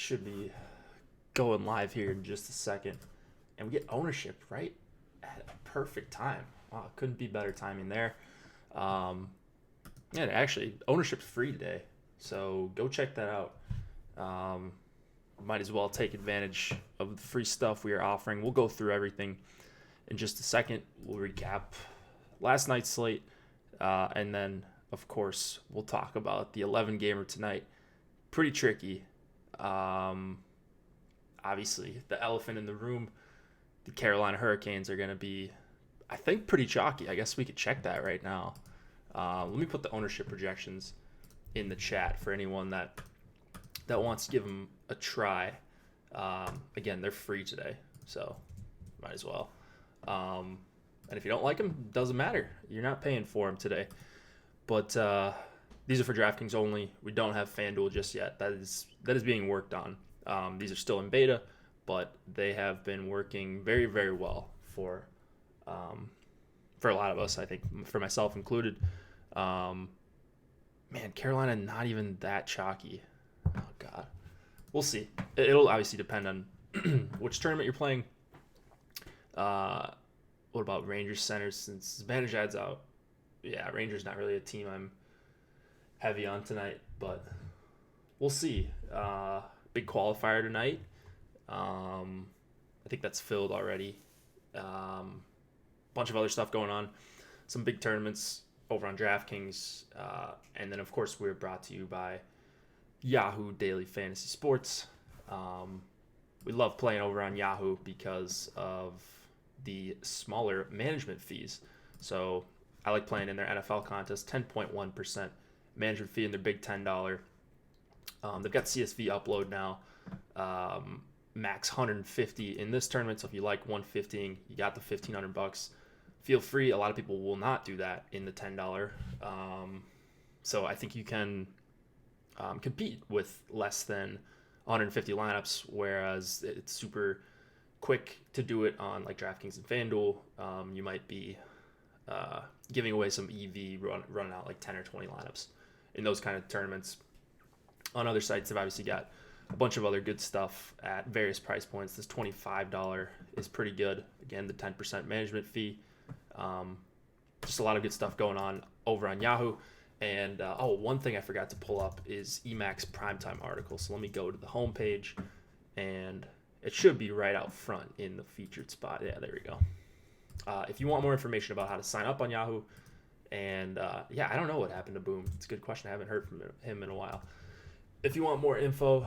should be going live here in just a second. And we get ownership right at a perfect time. Wow, couldn't be better timing there. Um, and actually, ownership's free today. So go check that out. Um, might as well take advantage of the free stuff we are offering. We'll go through everything in just a second. We'll recap last night's slate. And then, of course, we'll talk about the 11 gamer tonight. Pretty tricky. Obviously, the elephant in the room, the Carolina Hurricanes are going to be, I think, pretty chalky. I guess we could check that right now. Let me put the ownership projections in the chat for anyone that wants to give them a try. Again, they're free today, so might as well. And if you don't like them, doesn't matter. You're not paying for them today. But these are for DraftKings only. We don't have FanDuel just yet. That is being worked on. These are still in beta, but they have been working very, very well for a lot of us. I think for myself included. Man, Carolina not even that chalky. Oh God, we'll see. It'll obviously depend on which tournament you're playing. What about Rangers centers since Zibanejad's out? Yeah, Rangers not really a team I'm heavy on tonight, but we'll see. Big qualifier tonight. I think that's filled already. Bunch of other stuff going on. Some big tournaments over on DraftKings. And then, of course, we're brought to you by Yahoo Daily Fantasy Sports. We love playing over on Yahoo because of the smaller management fees. So I like playing in their NFL contest, 10.1% management fee in their big $10. They've got CSV upload now, max 150 in this tournament. So if you like 150, you got the $1,500. Feel free. A lot of people will not do that in the $10. So I think you can compete with less than 150 lineups, whereas it's super quick to do it on like DraftKings and FanDuel. You might be giving away some EV, running out like 10 or 20 lineups in those kind of tournaments. On other sites, they've obviously got a bunch of other good stuff at various price points. This $25 is pretty good. Again, the 10% management fee. Just a lot of good stuff going on over on Yahoo. And one thing I forgot to pull up is Emacs Primetime article. So let me go to the homepage, and it should be right out front in the featured spot. Yeah, there we go. If you want more information about how to sign up on Yahoo, and I don't know what happened to Boom. It's a good question. I haven't heard from him in a while. If you want more info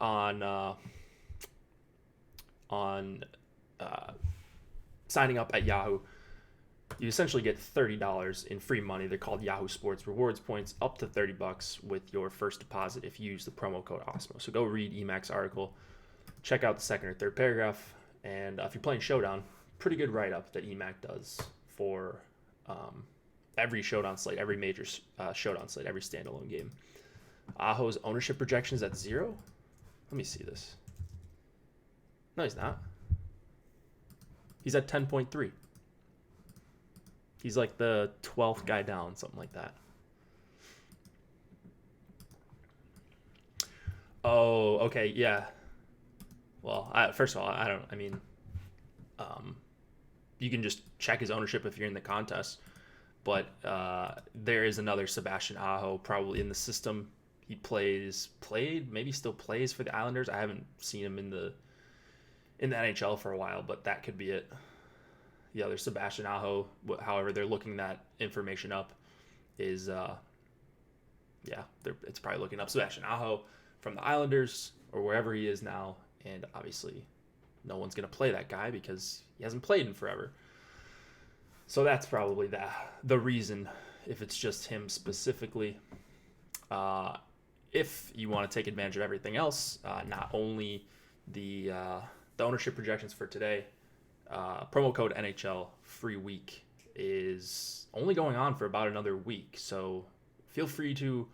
on signing up at Yahoo, you essentially get $30 in free money. They're called Yahoo Sports Rewards points, up to $30 with your first deposit if you use the promo code OSMO. So go read Emacs article, check out the second or third paragraph, and if you're playing Showdown, pretty good write-up that Emac does for every Showdown slate, every major Showdown slate, every standalone game. Aho's ownership projections at 0. Let me see this. No, he's not. He's at 10.3. He's like the 12th guy down, something like that. Oh, okay, yeah. Well, first of all, you can just check his ownership if you're in the contest. But there is another Sebastian Aho probably in the system. He maybe still plays for the Islanders. I haven't seen him in the NHL for a while, but that could be it. The other Sebastian Aho, however they're looking that information up, is it's probably looking up Sebastian Aho from the Islanders or wherever he is now, and obviously no one's going to play that guy because he hasn't played in forever. So that's probably the reason, if it's just him specifically. If you want to take advantage of everything else, not only the ownership projections for today, promo code NHL free week is only going on for about another week. So feel free to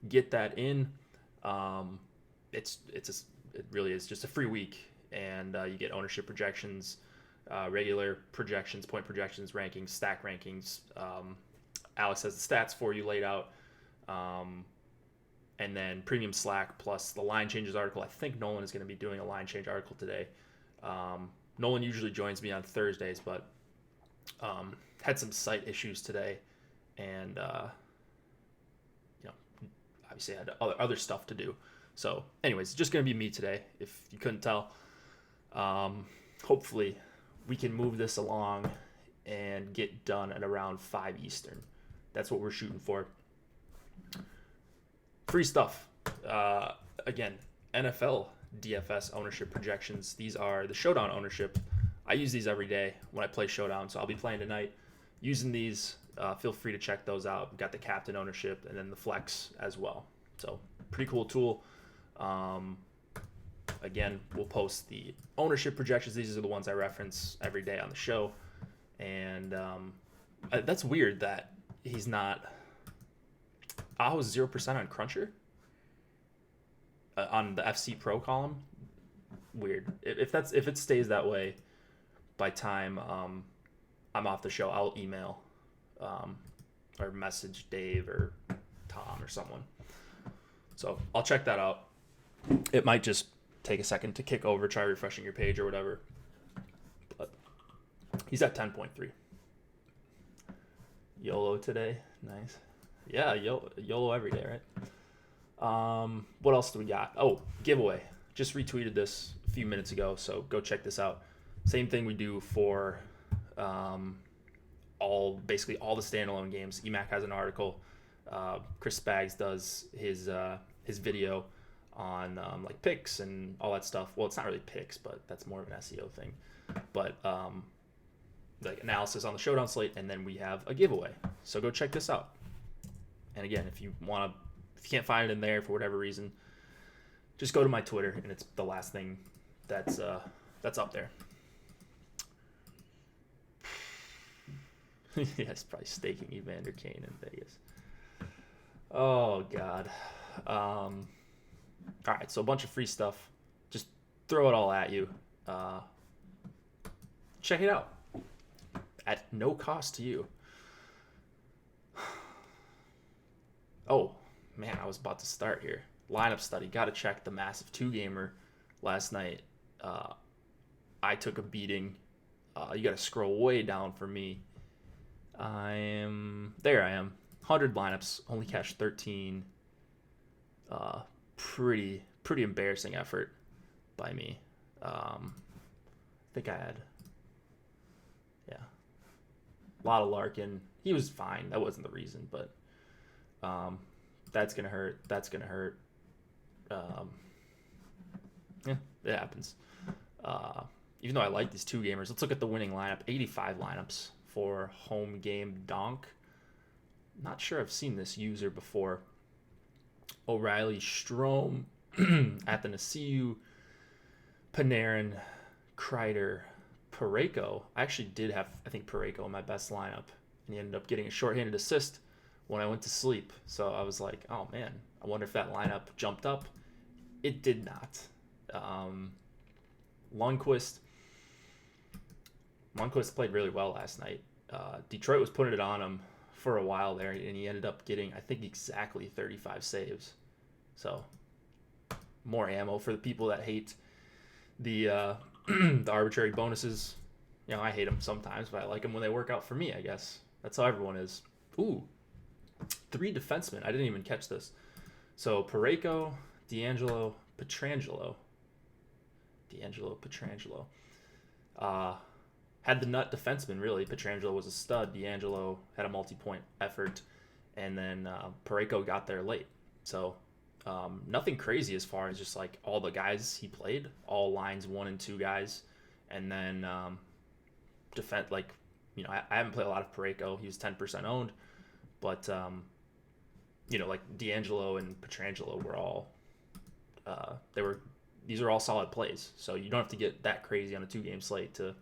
get that in. It really is just a free week, and you get ownership projections, regular projections, point projections, rankings, stack rankings. Alex has the stats for you laid out. and then Premium Slack plus the line changes article. I think Nolan is going to be doing a line change article today. Nolan usually joins me on Thursdays, but had some site issues today, and obviously I had other stuff to do. So, anyways, it's just going to be me today, if you couldn't tell. Hopefully, we can move this along and get done at around 5 Eastern. That's what we're shooting for. Free stuff. Again, NFL DFS ownership projections. These are the Showdown ownership. I use these every day when I play Showdown, so I'll be playing tonight using these. Feel free to check those out. We've got the captain ownership and then the flex as well. So pretty cool tool. Again, we'll post the ownership projections. These are the ones I reference every day on the show. And that's weird that he's not. Aho's 0% on Cruncher on the FC Pro column. Weird. If it stays that way by time I'm off the show, I'll email or message Dave or Tom or someone. So I'll check that out. It might just take a second to kick over, try refreshing your page or whatever. But he's at 10.3. YOLO today. Nice. Yeah, YOLO every day, right? What else do we got? Oh, giveaway. Just retweeted this a few minutes ago, so go check this out. Same thing we do for basically all the standalone games. EMAC has an article. Chris Spags does his video on like picks and all that stuff. Well, it's not really picks, but that's more of an SEO thing. But like analysis on the Showdown slate, and then we have a giveaway. So go check this out. And again, if you can't find it in there for whatever reason, just go to my Twitter, and it's the last thing that's up there. Yeah, it's probably staking Evander Kane in Vegas. Oh God. All right, so a bunch of free stuff. Just throw it all at you. Check it out at no cost to you. Oh man, I was about to start here. Lineup study. Got to check the massive 2-gamer last night. I took a beating. You got to scroll way down for me. I am 100 lineups, only cashed 13. Pretty embarrassing effort by me. I think I had a lot of Larkin. He was fine. That wasn't the reason, but that's gonna hurt. Yeah, it happens. Even though I like these 2-gamers, let's look at the winning lineup. 85 lineups for home game donk. Not sure I've seen this user before. O'Reilly, Strome, Athanasiou, Panarin, Kreider, Parayko. I actually did have, I think, Parayko in my best lineup, and he ended up getting a shorthanded assist when I went to sleep. So I was like, oh man, I wonder if that lineup jumped up. It did not. Lundqvist played really well last night. Detroit was putting it on him for a while there, and he ended up getting, I think, exactly 35 saves. So more ammo for the people that hate the the arbitrary bonuses. You know, I hate them sometimes, but I like them when they work out for me, I guess. That's how everyone is. Ooh, 3 defensemen. I didn't even catch this. So Parayko, D'Angelo, Pietrangelo. Had the nut defenseman, really. Pietrangelo was a stud. D'Angelo had a multi-point effort. And then Parayko got there late. So nothing crazy as far as just like all the guys he played. All lines 1 and 2 guys. And then defense, like, you know, I haven't played a lot of Parayko. He was 10% owned. But, you know, like D'Angelo and Pietrangelo were all, these are all solid plays. So you don't have to get that crazy on a 2-game slate to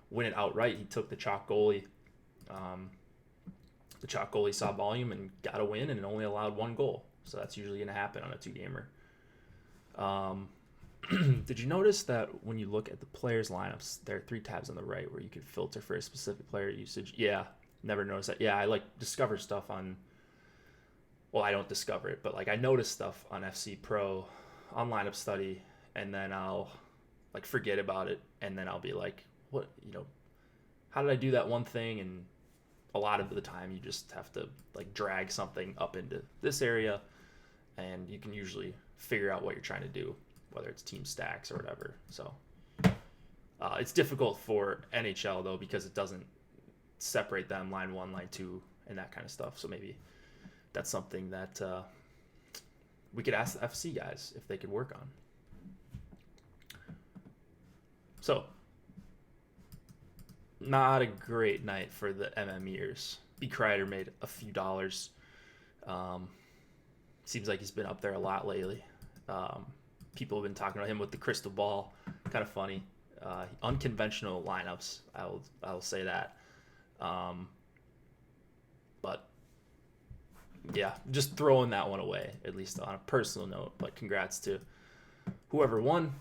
win it outright. He took the chalk goalie. The chalk goalie saw volume and got a win, and only allowed 1 goal. So that's usually going to happen on a 2-gamer. Did you notice that when you look at the players' lineups, there are 3 tabs on the right where you can filter for a specific player usage? Yeah, never noticed that. Yeah, I like discover stuff on. well, I don't discover it, but like I notice stuff on FC Pro on lineup study, and then I'll like forget about it, and then I'll be like, what, how did I do that one thing? And a lot of the time you just have to like drag something up into this area, and you can usually figure out what you're trying to do, whether it's team stacks or whatever. So it's difficult for NHL though, because it doesn't separate them line 1, line 2, and that kind of stuff. So maybe that's something that we could ask the FC guys if they could work on. So, not a great night for the MMEers. B. Kreider made a few dollars. Seems like he's been up there a lot lately. People have been talking about him with the crystal ball. Kind of funny. Unconventional lineups, I'll say that. But yeah, just throwing that one away, at least on a personal note. But congrats to whoever won.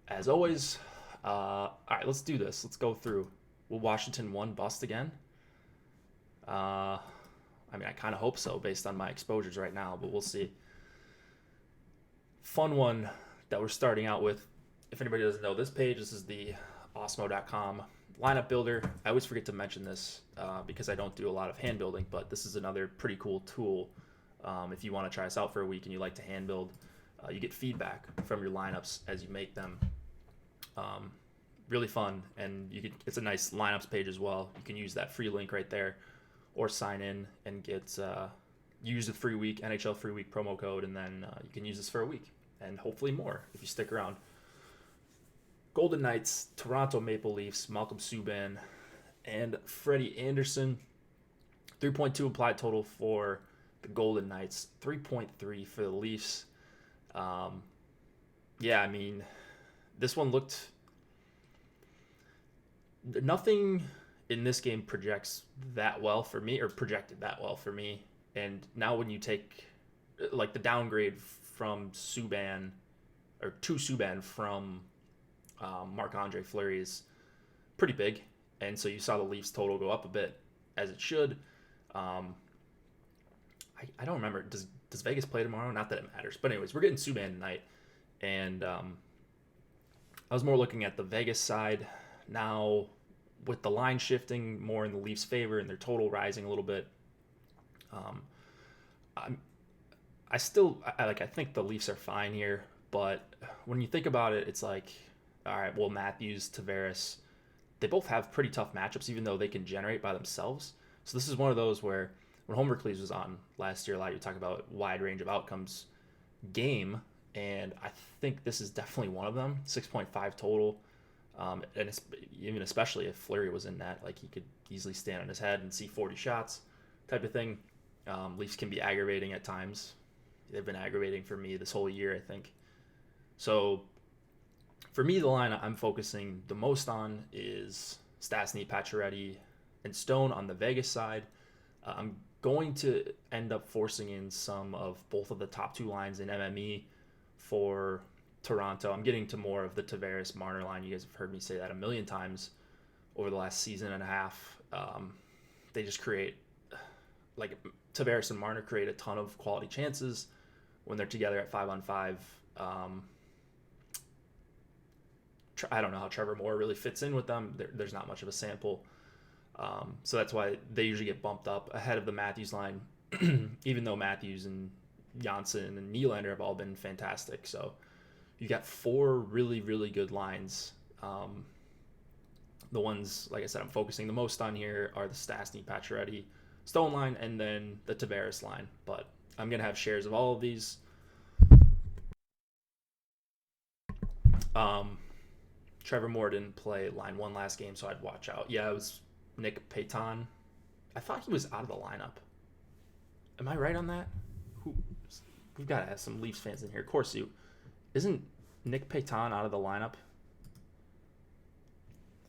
As always, all right, let's do this. Let's go through. Will Washington 1 bust again? I mean, I kind of hope so based on my exposures right now, but we'll see. Fun one that we're starting out with. If anybody doesn't know this page, this is the Osmo.com lineup builder. I always forget to mention this because I don't do a lot of hand building, but this is another pretty cool tool. If you want to try this out for a week and you like to hand build, you get feedback from your lineups as you make them. Really fun, and it's a nice lineups page as well. You can use that free link right there, or sign in and get use the free week NHL free week promo code, and then you can use this for a week and hopefully more if you stick around. Golden Knights, Toronto Maple Leafs, Malcolm Subban, and Freddie Anderson. 3.2 implied total for the Golden Knights, 3.3 for the Leafs. Yeah, I mean, this one looked... Nothing in this game projected that well for me. And now when you take like the downgrade from Subban, or to Subban from Marc-Andre Fleury is pretty big. And so you saw the Leafs total go up a bit, as it should. I don't remember. Does Vegas play tomorrow? Not that it matters. But anyways, we're getting Subban tonight. And I was more looking at the Vegas side. Now, with the line shifting more in the Leafs' favor and their total rising a little bit, I think the Leafs are fine here. But when you think about it, it's like, all right, well, Matthews, Tavares, they both have pretty tough matchups, even though they can generate by themselves. So this is one of those where when Homer Cleese was on last year, a lot of you talk about wide range of outcomes game, and I think this is definitely one of them. 6.5 total. And it's, even especially if Fleury was in that, like he could easily stand on his head and see 40 shots type of thing. Leafs can be aggravating at times. They've been aggravating for me this whole year, I think. So for me, the line I'm focusing the most on is Stastny, Pacioretty, and Stone on the Vegas side. I'm going to end up forcing in some of both of the top two lines in MME for Toronto. I'm getting to more of the Tavares Marner line. You guys have heard me say that a million times over the last season and a half. They just create, like, Tavares and Marner create a ton of quality chances when they're together at 5-on-5. I don't know how Trevor Moore really fits in with them. There's not much of a sample. So that's why they usually get bumped up ahead of the Matthews line, even though Matthews and Janssen and Nylander have all been fantastic. So you got four really, really good lines. The ones, like I said, I'm focusing the most on here are the Stastny, Pacioretty, Stone line, and then the Tavares line. But I'm going to have shares of all of these. Trevor Moore didn't play line one last game, so I'd watch out. Yeah, it was Nick Payton. I thought he was out of the lineup. Am I right on that? We've got to have some Leafs fans in here. Corsu, isn't Nick Payton out of the lineup?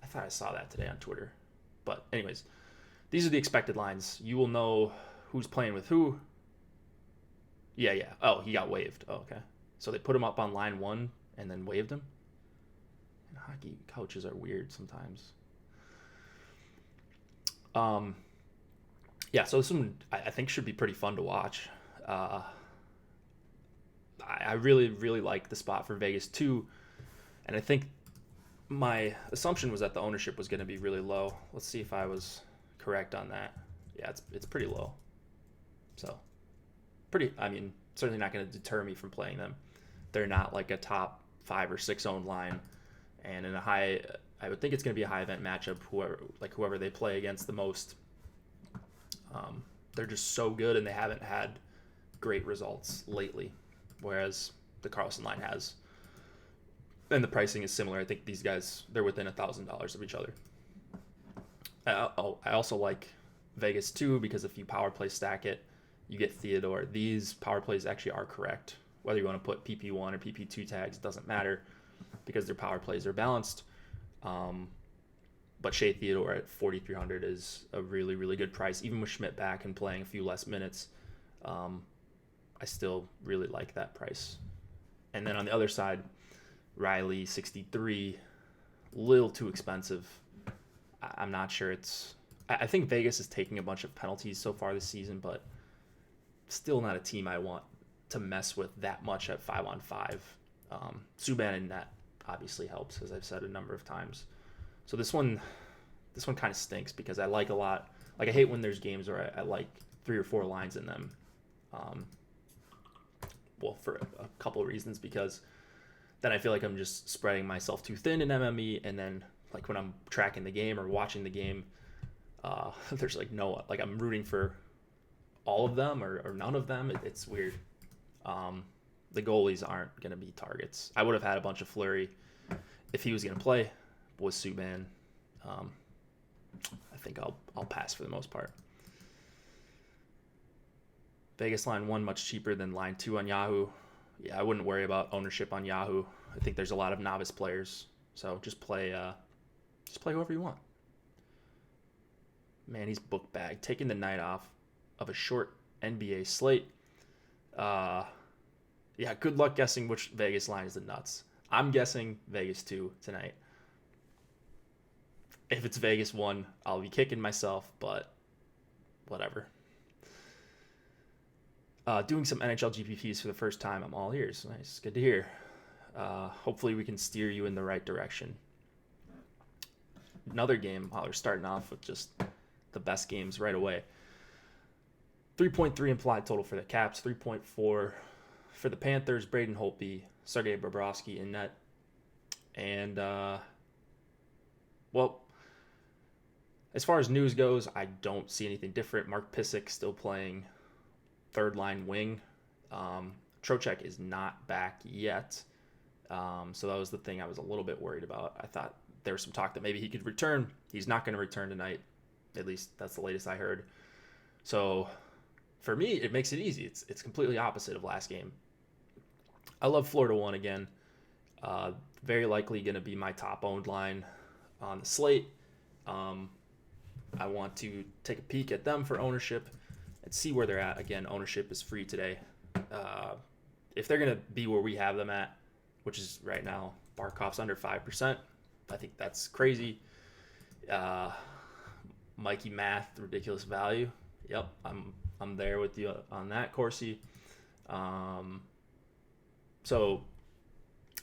I thought I saw that today on Twitter. But anyways, these are the expected lines. You will know who's playing with who. Yeah. Oh, he got waived. Oh, okay. So they put him up on line one and then waived him? And hockey coaches are weird sometimes. Yeah, so this one I think should be pretty fun to watch. Uh, I really, really like the spot for Vegas too, and I think my assumption was that the ownership was going to be really low. Let's see if I was correct on that. Yeah, it's pretty low. So pretty. I mean, certainly not going to deter me from playing them. They're not like a top 5 or 6 owned line, and in a high, I would think it's going to be a high event matchup. Whoever they play against the most, they're just so good, and they haven't had great results lately, whereas the Carlson line has. And the pricing is similar. I think these guys, they're within $1,000 of each other. I also like Vegas too because if you power play stack it, you get Theodore. These power plays actually are correct. Whether you want to put PP1 or PP2 tags, doesn't matter because their power plays are balanced. But Shea Theodore at 4,300 is a really, really good price. Even with Schmidt back and playing a few less minutes, I still really like that price. And then on the other side, Riley, 63, little too expensive. I'm not sure it's... I think Vegas is taking a bunch of penalties so far this season, but still not a team I want to mess with that much at 5-on-5. Subban in net obviously helps, as I've said a number of times. So this one kind of stinks because I like a lot. Like I hate when there's games where I like 3 or 4 lines in them. Well, for a couple of reasons, because then I feel like I'm just spreading myself too thin in MME, and then like when I'm tracking the game or watching the game, there's like I'm rooting for all of them or none of them. It's weird. The goalies aren't going to be targets. I would have had a bunch of Fleury if he was going to play with Subban. I think I'll pass for the most part. Vegas line 1 much cheaper than line 2 on Yahoo. Yeah, I wouldn't worry about ownership on Yahoo. I think there's a lot of novice players, so just play whoever you want. Man, he's book bag, taking the night off of a short NBA slate. Yeah, good luck guessing which Vegas line is the nuts. I'm guessing Vegas 2 tonight. If it's Vegas 1, I'll be kicking myself, but whatever. Doing some NHL GPPs for the first time. I'm all ears. Nice. Good to hear. Hopefully we can steer you in the right direction. Another game while we're starting off with just the best games right away. 3.3 implied total for the Caps. 3.4 for the Panthers. Braden Holtby, Sergei Bobrovsky in net. And, well, as far as news goes, I don't see anything different. Mark Pysyk still playing third line wing. Trocheck is not back yet. So that was the thing I was a little bit worried about. I thought there was some talk that maybe he could return. He's not going to return tonight. At least that's the latest I heard. So for me, it makes it easy. It's completely opposite of last game. I love Florida 1 again. Very likely going to be my top owned line on the slate. I want to take a peek at them for ownership and see where they're at. Again, ownership is free today. If they're going to be where we have them at, which is right now, Barkov's under 5%. I think that's crazy. Mikey Math, ridiculous value. Yep, I'm there with you on that, Corsi. So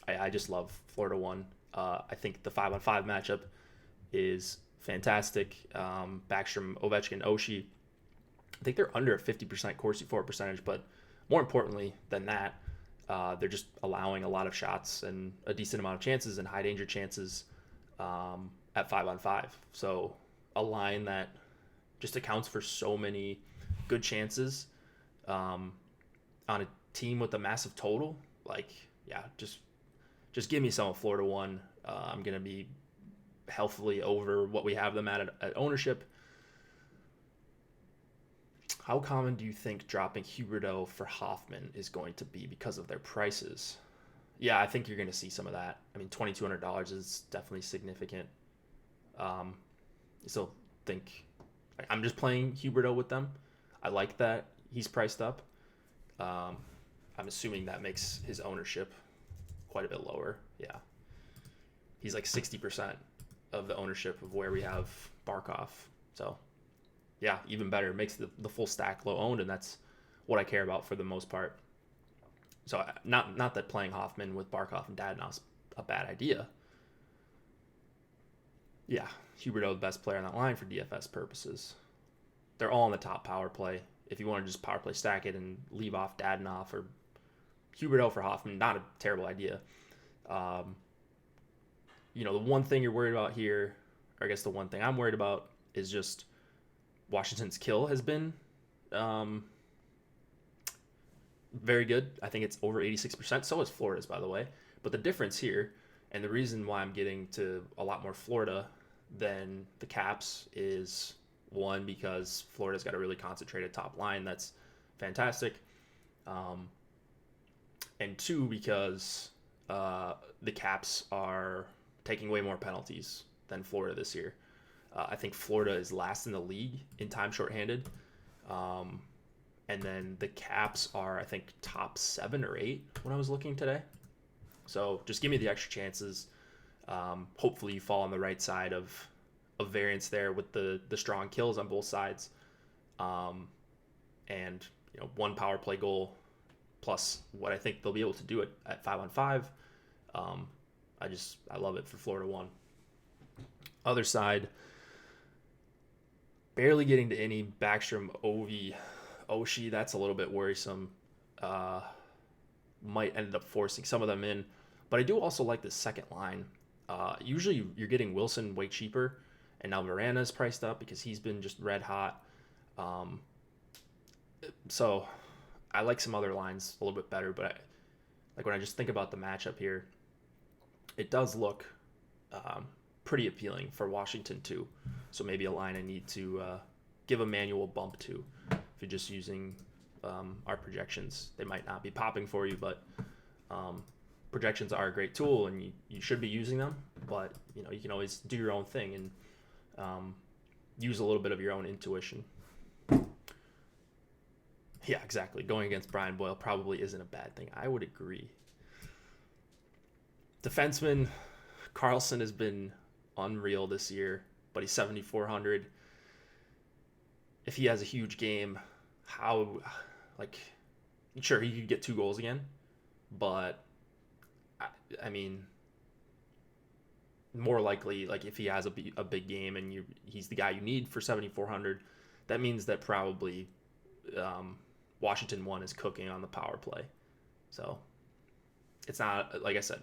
I just love Florida 1. I think the 5-on-5 matchup is fantastic. Backstrom, Ovechkin, Oshie. I think they're under a 50% Corsi for percentage, but more importantly than that, they're just allowing a lot of shots and a decent amount of chances and high danger chances at 5-on-5. So a line that just accounts for so many good chances on a team with a massive total. Like, yeah, just give me some of Florida 1. I'm going to be healthily over what we have them at ownership. How common do you think dropping Huberdeau for Hoffman is going to be because of their prices? Yeah, I think you're going to see some of that. I mean, $2,200 is definitely significant. I still think I'm just playing Huberdeau with them. I like that he's priced up. I'm assuming that makes his ownership quite a bit lower. Yeah. He's like 60% of the ownership of where we have Barkov. So yeah, even better. It makes the full stack low owned, and that's what I care about for the most part. So not that playing Hoffman with Barkov and Dadonov's a bad idea. Yeah, Huberdeau the best player on that line for DFS purposes. They're all in the top power play. If you want to just power play stack it and leave off Dadonov or Huberdeau for Hoffman, not a terrible idea. The one thing you're worried about here, or I guess the one thing I'm worried about, is just Washington's kill has been very good. I think it's over 86%. So is Florida's, by the way. But the difference here, and the reason why I'm getting to a lot more Florida than the Caps, is one, because Florida's got a really concentrated top line that's fantastic. And two, because the Caps are taking way more penalties than Florida this year. I think Florida is last in the league in time shorthanded. And then the Caps are, I think, top 7 or 8 when I was looking today. So just give me the extra chances. Hopefully you fall on the right side of variance there with the strong kills on both sides. And one power play goal plus what I think they'll be able to do at 5-on-5. I love it for Florida 1. Other side, barely getting to any Backstrom, Ovi, Oshie. That's a little bit worrisome. Might end up forcing some of them in. But I do also like the second line. Usually you're getting Wilson way cheaper, and now Miranda's priced up because he's been just red hot. So I like some other lines a little bit better, but when I just think about the matchup here, it does look pretty appealing for Washington too. So maybe a line I need to give a manual bump to. If you're just using our projections, they might not be popping for you, but projections are a great tool, and you should be using them. But you can always do your own thing and use a little bit of your own intuition. Yeah, exactly. Going against Brian Boyle probably isn't a bad thing. I would agree. Defenseman Carlson has been unreal this year, but he's 7,400. If he has a huge game, sure, he could get 2 goals again, but I mean, more likely, if he has a big game and he's the guy you need for 7,400, that means that probably Washington 1 is cooking on the power play. So it's not, like I said,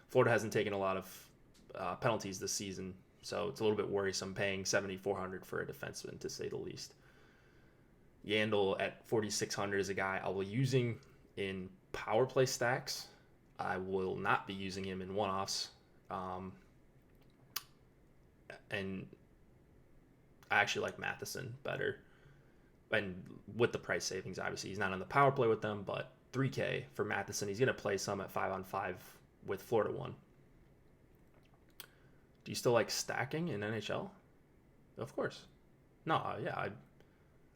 Florida hasn't taken a lot of penalties this season, so it's a little bit worrisome paying 7,400 for a defenseman, to say the least. Yandel at 4,600 is a guy I'll be using in power play stacks. I will not be using him in one-offs. And I actually like Matheson better. And with the price savings, obviously, he's not on the power play with them, but $3K for Matheson. He's going to play some at 5-on-5 with Florida 1. Do you still like stacking in NHL? Of course. No, yeah.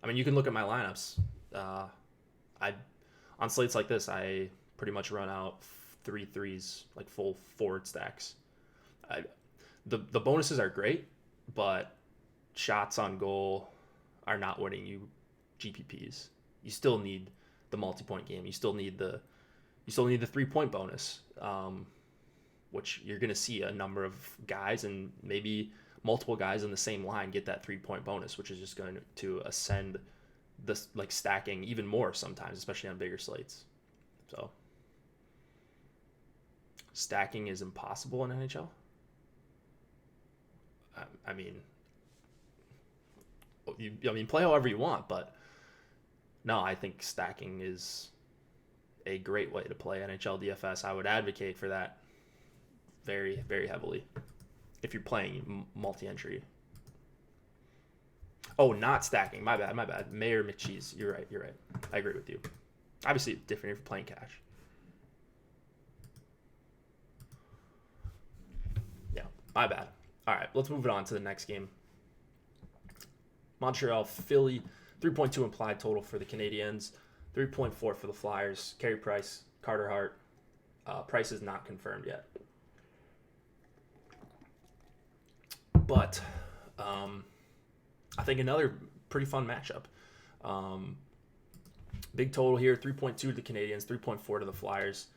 I mean, you can look at my lineups. On slates like this, I pretty much run out 3 threes, like full forward stacks. The bonuses are great, but shots on goal are not winning you GPPs. You still need the multi-point game. You still need the 3-point bonus, which you're going to see a number of guys and maybe multiple guys on the same line get that 3-point bonus, which is just going to ascend this stacking even more sometimes, especially on bigger slates. So stacking is impossible in NHL. I mean, play however you want, but no, I think stacking is a great way to play NHL DFS. I would advocate for that very, very heavily if you're playing multi-entry. Oh, not stacking. My bad. Mayor McCheese. You're right. I agree with you. Obviously, it's different if you're playing cash. Yeah, my bad. All right, let's move it on to the next game. Montreal, Philly, 3.2 implied total for the Canadiens, 3.4 for the Flyers. Carey Price, Carter Hart. Price is not confirmed yet. But I think another pretty fun matchup. Big total here, 3.2 to the Canadiens, 3.4 to the Flyers.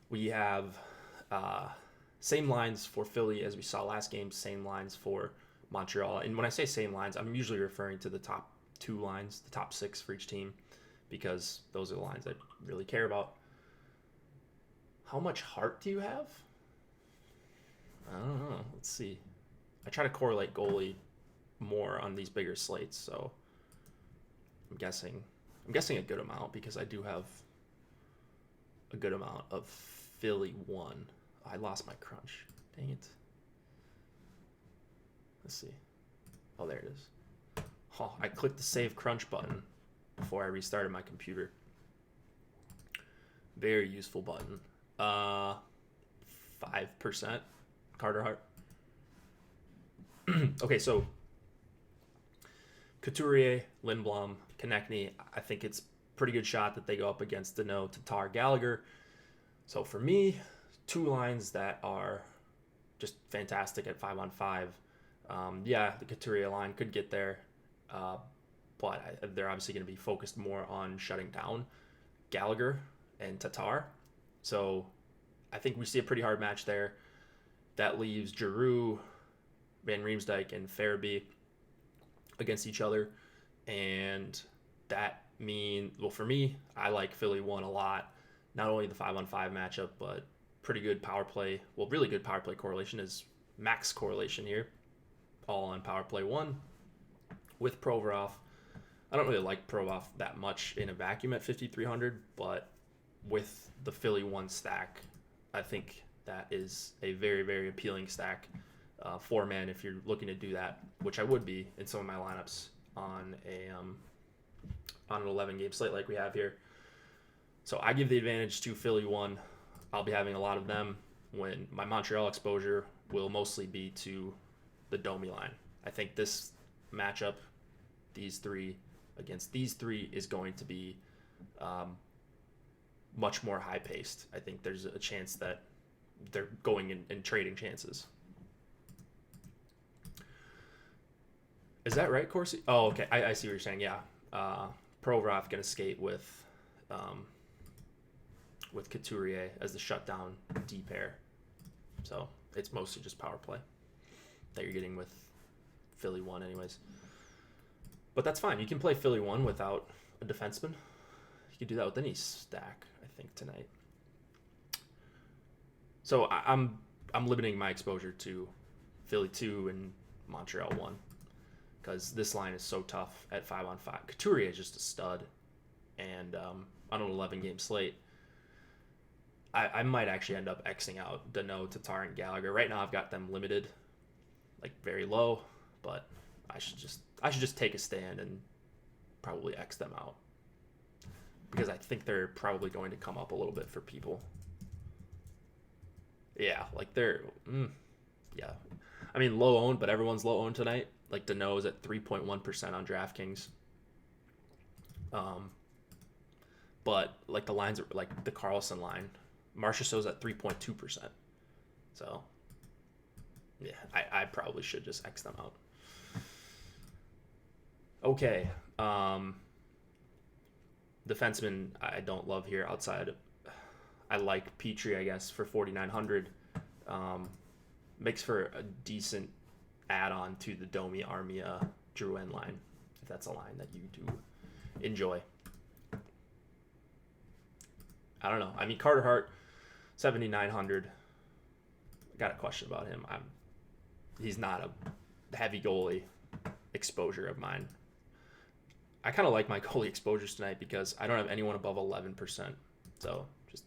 We have same lines for Philly as we saw last game, same lines for Montreal. And when I say same lines, I'm usually referring to the top 2 lines, the top 6 for each team, because those are the lines I really care about. How much heart do you have? I don't know. Let's see. I try to correlate goalie more on these bigger slates, so I'm guessing a good amount, because I do have a good amount of Philly 1. I lost my crunch. Dang it. Let's see. Oh, there it is. Oh, I clicked the save crunch button before I restarted my computer. Very useful button. 5% Carter Hart. Okay, so Couturier, Lindblom, Konechny. I think it's pretty good shot that they go up against Danault, Tatar, Gallagher. So for me, 2 lines that are just fantastic at 5-on-5. Yeah, the Couturier line could get there, but they're obviously going to be focused more on shutting down Gallagher and Tatar. So I think we see a pretty hard match there. That leaves Giroux, Van Riemsdyk, and Farabee against each other. And that well, for me, I like Philly 1 a lot. Not only the 5-on-5 matchup, but pretty good power play. Well, really good power play correlation is max correlation here. All on power play 1 with Provorov. I don't really like Provorov that much in a vacuum at 5,300, but with the Philly 1 stack, I think that is a very, very appealing stack. 4-man if you're looking to do that, which I would be in some of my lineups on an 11-game slate like we have here. So I give the advantage to Philly 1. I'll be having a lot of them, when my Montreal exposure will mostly be to the Domi line. I think this matchup, these 3 against these 3, is going to be much more high-paced. I think there's a chance that they're going and trading chances. Is that right, Corsi? Oh, okay. I see what you're saying. Yeah. Provorov going to skate with Couturier as the shutdown D pair. So it's mostly just power play that you're getting with Philly 1 anyways. But that's fine. You can play Philly 1 without a defenseman. You can do that with any stack, I think, tonight. So I'm limiting my exposure to Philly 2 and Montreal 1, because this line is so tough at 5-on-5. Couturier is just a stud, and on an 11-game slate, I might actually end up Xing out Danault, Tatar, and Gallagher. Right now I've got them limited, like very low, but I should just take a stand and probably X them out, because I think they're probably going to come up a little bit for people. Yeah, like yeah. I mean, low owned, but everyone's low owned tonight. Like Danault is at 3.1% on DraftKings. But like the lines are like the Carlson line. Marchessault's at 3.2%. So yeah, I probably should just X them out. Okay. Defenseman I don't love here outside. I like Petrie, I guess, for 4,900. Makes for a decent add-on to the Domi Armia Drouin line, if that's a line that you do enjoy. I don't know. I mean, Carter Hart, 7,900. I got a question about him. He's not a heavy goalie exposure of mine. I kind of like my goalie exposures tonight because I don't have anyone above 11%. So just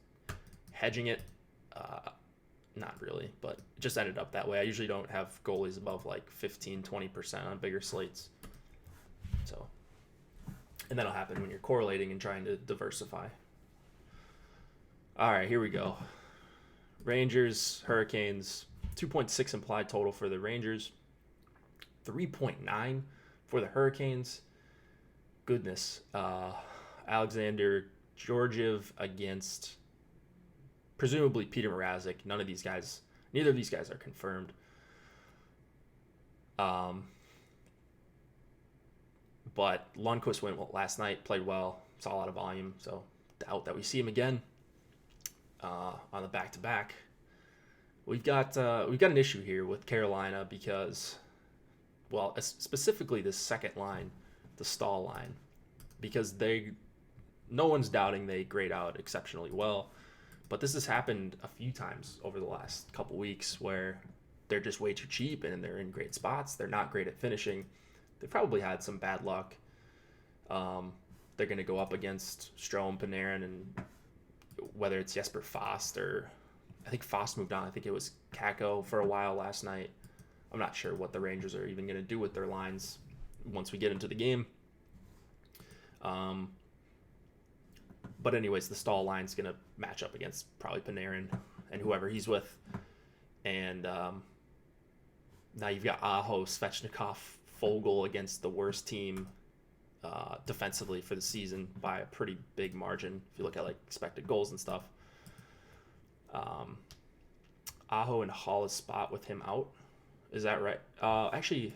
hedging it, not really, but it just ended up that way. I usually don't have goalies above like 15, 20% on bigger slates. So, and that'll happen when you're correlating and trying to diversify. All right, here we go. Rangers, Hurricanes, 2.6 implied total for the Rangers, 3.9 for the Hurricanes. Goodness. Alexander Georgiev against presumably Peter Mrazek. Neither of these guys are confirmed. But Lundqvist went last night, played well, saw a lot of volume, so doubt that we see him again on the back-to-back. We've got an issue here with Carolina because, well, specifically the second line, the Stahl line, because no one's doubting they grade out exceptionally well, but this has happened a few times over the last couple weeks where they're just way too cheap and they're in great spots. They're not great at finishing. They've probably had some bad luck. They're going to go up against Strome, Panarin, and whether it's Jesper Fast or I think Fast moved on. I think it was Kako for a while last night. I'm not sure what the Rangers are even going to do with their lines once we get into the game. But anyways, the Stahl line's going to match up against probably Panarin and whoever he's with. And now you've got Aho, Svechnikov, Foegele against the worst team defensively for the season by a pretty big margin if you look at like expected goals and stuff. Aho and Hall's spot with him out. Is that right? Actually,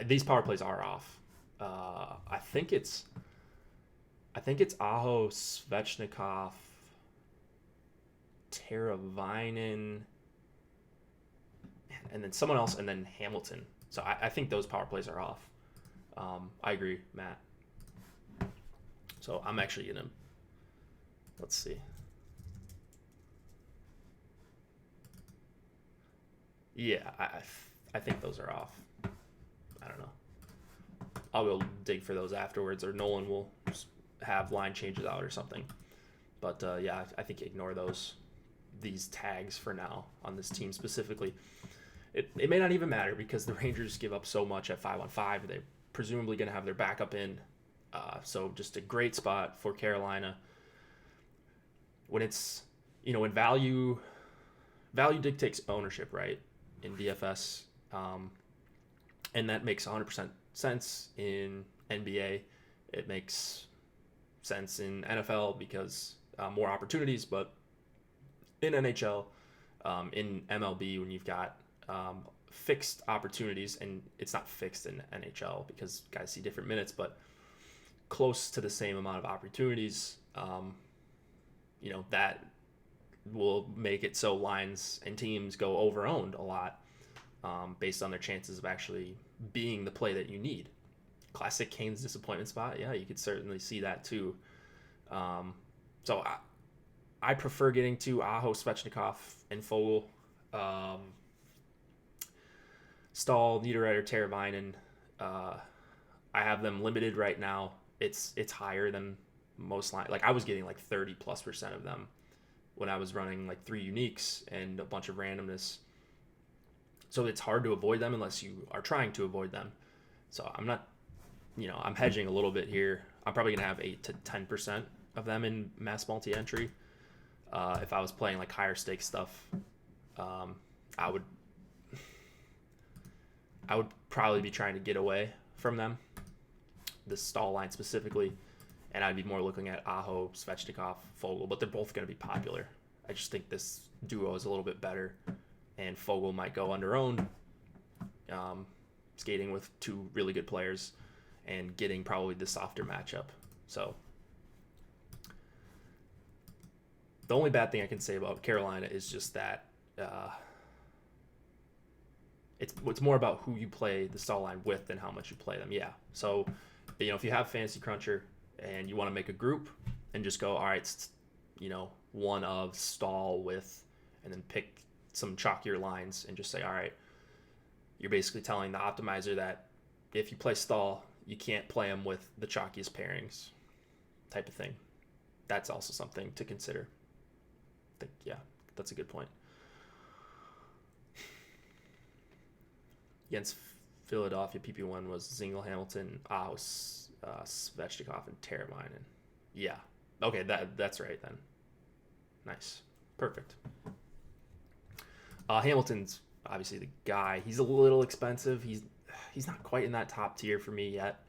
these power plays are off. I think it's Aho, Svechnikov, Teravainen, and then someone else, and then Hamilton. So I think those power plays are off. I agree, Matt. So I'm actually going to, let's see. Yeah, I think those are off. I don't know. I'll go dig for those afterwards, or Nolan will just have line changes out or something. But yeah, I think ignore these tags for now on this team specifically. It may not even matter because the Rangers give up so much at 5-on-5. They're presumably going to have their backup in. So just a great spot for Carolina. When it's, when value dictates ownership, right, in DFS. And that makes 100% sense in NBA. It makes sense in NFL because more opportunities, but in NHL, in MLB, when you've got fixed opportunities, and it's not fixed in NHL because guys see different minutes, but close to the same amount of opportunities, that will make it so lines and teams go over-owned a lot based on their chances of actually being the play that you need. Classic Kane's disappointment spot. Yeah, you could certainly see that too. So I prefer getting to Aho, Svechnikov, and Foegele. Stahl, Niederreiter, Teravainen. I have them limited right now. It's higher than most line. Like I was getting like 30+% of them when I was running like 3 uniques and a bunch of randomness. So it's hard to avoid them unless you are trying to avoid them. So I'm not, I'm hedging a little bit here. I'm probably going to have 8 to 10% of them in mass multi-entry. If I was playing like higher stake stuff, I would probably be trying to get away from them, the Stahl line specifically, and I'd be more looking at Aho, Svechnikov, Foegele, but they're both going to be popular. I just think this duo is a little bit better, and Foegele might go under-owned, skating with 2 really good players and getting probably the softer matchup. So the only bad thing I can say about Carolina is just that it's more about who you play the Stahl line with than how much you play them. Yeah. So, if you have Fantasy Cruncher and you want to make a group and just go, all right, one of Stahl with, and then pick some chalkier lines and just say, all right, you're basically telling the optimizer that if you play Stahl, you can't play him with the chalkiest pairings type of thing. That's also something to consider. I think, yeah, that's a good point. Against Philadelphia, PP1 was Zingle, Hamilton, Aho, Svechnikov, and Teravainen. Yeah. Okay, that's right then. Nice. Perfect. Hamilton's obviously the guy. He's a little expensive. He's not quite in that top tier for me yet.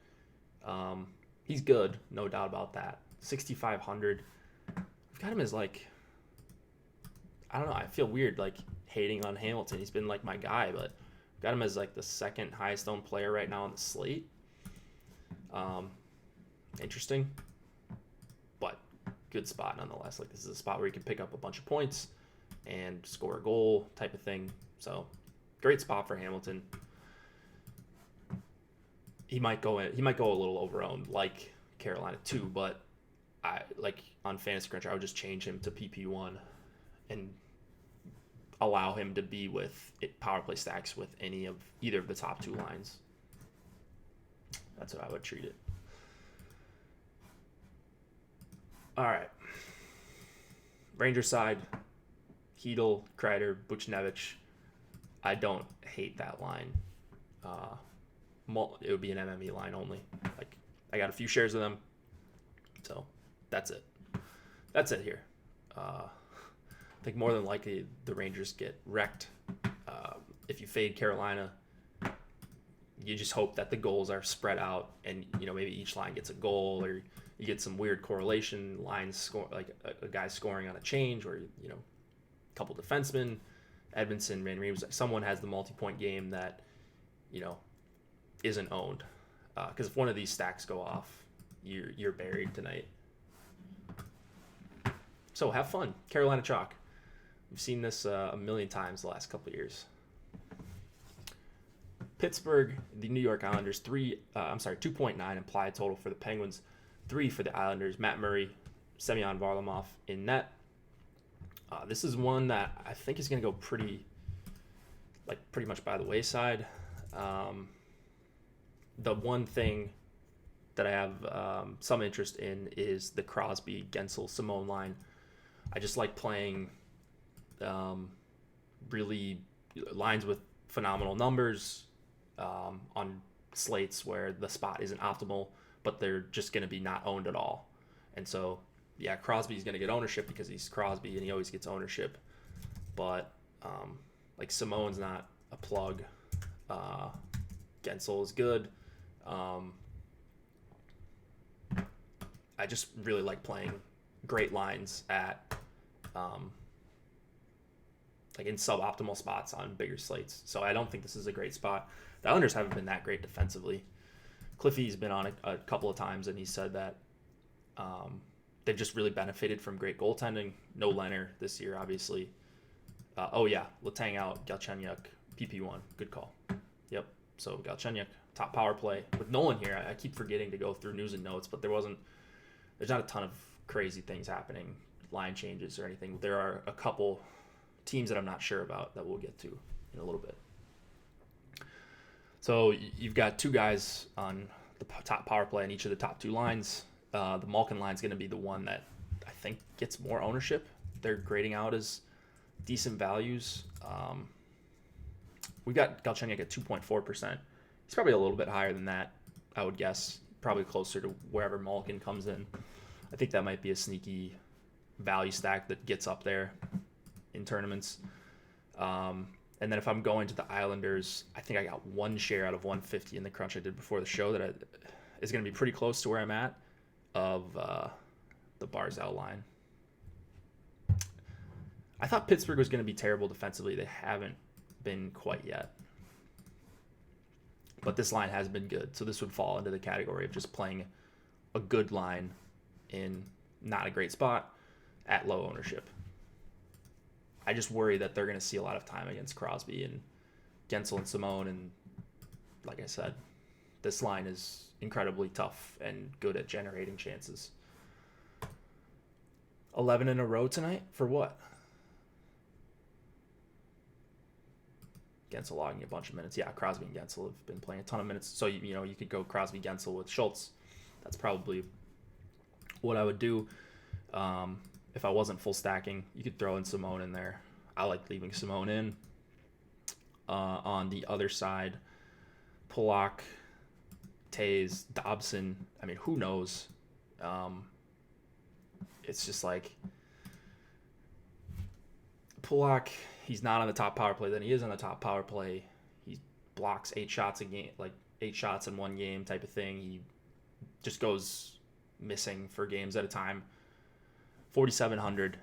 He's good, no doubt about that. 6,500. I've got him as like, I don't know. I feel weird like hating on Hamilton. He's been like my guy, but got him as like the second highest owned player right now on the slate. Interesting, but good spot nonetheless. Like, this is a spot where you can pick up a bunch of points and score a goal type of thing. So great spot for Hamilton. He might go a little overowned like Carolina too, but I like on Fantasy Crunch I would just change him to PP1 and allow him to be with power play stacks with either of the top two lines. That's what I would treat it. All right. Ranger side, Hedel, Kreider, Buchnevich. I don't hate that line. It would be an MME line only. Like, I got a few shares of them, so that's it. That's it here. I think more than likely the Rangers get wrecked. If you fade Carolina, you just hope that the goals are spread out, and maybe each line gets a goal, or you get some weird correlation lines score, like a guy scoring on a change, or a couple defensemen, Edmondson, Van Reeves, someone has the multi-point game that isn't owned, because if one of these stacks go off, you're buried tonight. So have fun, Carolina chalk. We've seen this a million times the last couple of years. Pittsburgh, the New York Islanders, 2.9 implied total for the Penguins, 3 for the Islanders. Matt Murray, Semyon Varlamov in net. This is one that I think is going to go pretty much by the wayside. The one thing that I have some interest in is the Crosby, Gensel, Simone line. I just like playing really lines with phenomenal numbers on slates where the spot isn't optimal, but they're just going to be not owned at all. And so, yeah, Crosby's going to get ownership because he's Crosby and he always gets ownership. But Simone's not a plug. Gensel is good. I just really like playing great lines at in suboptimal spots on bigger slates. So I don't think this is a great spot. The Islanders haven't been that great defensively. Cliffy's been on a couple of times, and he said that they've just really benefited from great goaltending. No Leonard this year, obviously. Letang out, Galchenyuk, PP1. Good call. Yep. So Galchenyuk, top power play. With Nolan here, I keep forgetting to go through news and notes, but there's not a ton of crazy things happening, line changes or anything. There are a couple teams that I'm not sure about that we'll get to in a little bit. So you've got two guys on the top power play in each of the top two lines. The Malkin line is going to be the one that I think gets more ownership. They're grading out as decent values. We've got Galchenyuk at 2.4%. He's probably a little bit higher than that, I would guess. Probably closer to wherever Malkin comes in. I think that might be a sneaky value stack that gets up there in tournaments. And then if I'm going to the Islanders, I think I got one share out of 150 in the crunch I did before the show that is going to be pretty close to where I'm at of the Barzal line. I thought Pittsburgh was going to be terrible defensively. They haven't been quite yet. But this line has been good. So this would fall into the category of just playing a good line in not a great spot at low ownership. I just worry that they're going to see a lot of time against Crosby and Gensel and Simone. And like I said, this line is incredibly tough and good at generating chances. 11 in a row tonight for what? Gensel logging a bunch of minutes. Yeah, Crosby and Gensel have been playing a ton of minutes. So, you could go Crosby, Gensel with Schultz. That's probably what I would do. If I wasn't full stacking, you could throw in Simone in there. I like leaving Simone in. On the other side, Pulock, Tays, Dobson. I mean, who knows? It's just like Pulock, he's not on the top power play. Then he is on the top power play. He blocks 8 shots a game, like 8 shots in one game type of thing. He just goes missing for games at a time. 4,700.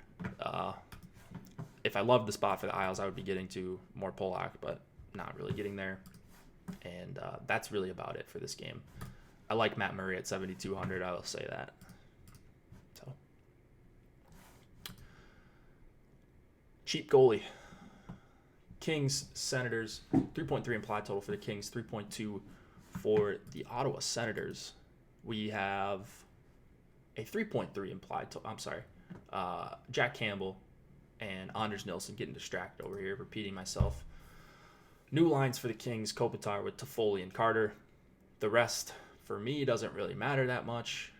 If I loved the spot for the Isles, I would be getting to more Pulock, but not really getting there. And that's really about it for this game. I like Matt Murray at 7,200. I will say that. So cheap goalie. Kings, Senators, 3.3 implied total for the Kings, 3.2 for the Ottawa Senators. We have a 3.3 implied total. I'm sorry. Jack Campbell and Anders Nilsson getting distracted over here, repeating myself. New lines for the Kings, Kopitar with Toffoli and Carter. The rest, for me, doesn't really matter that much.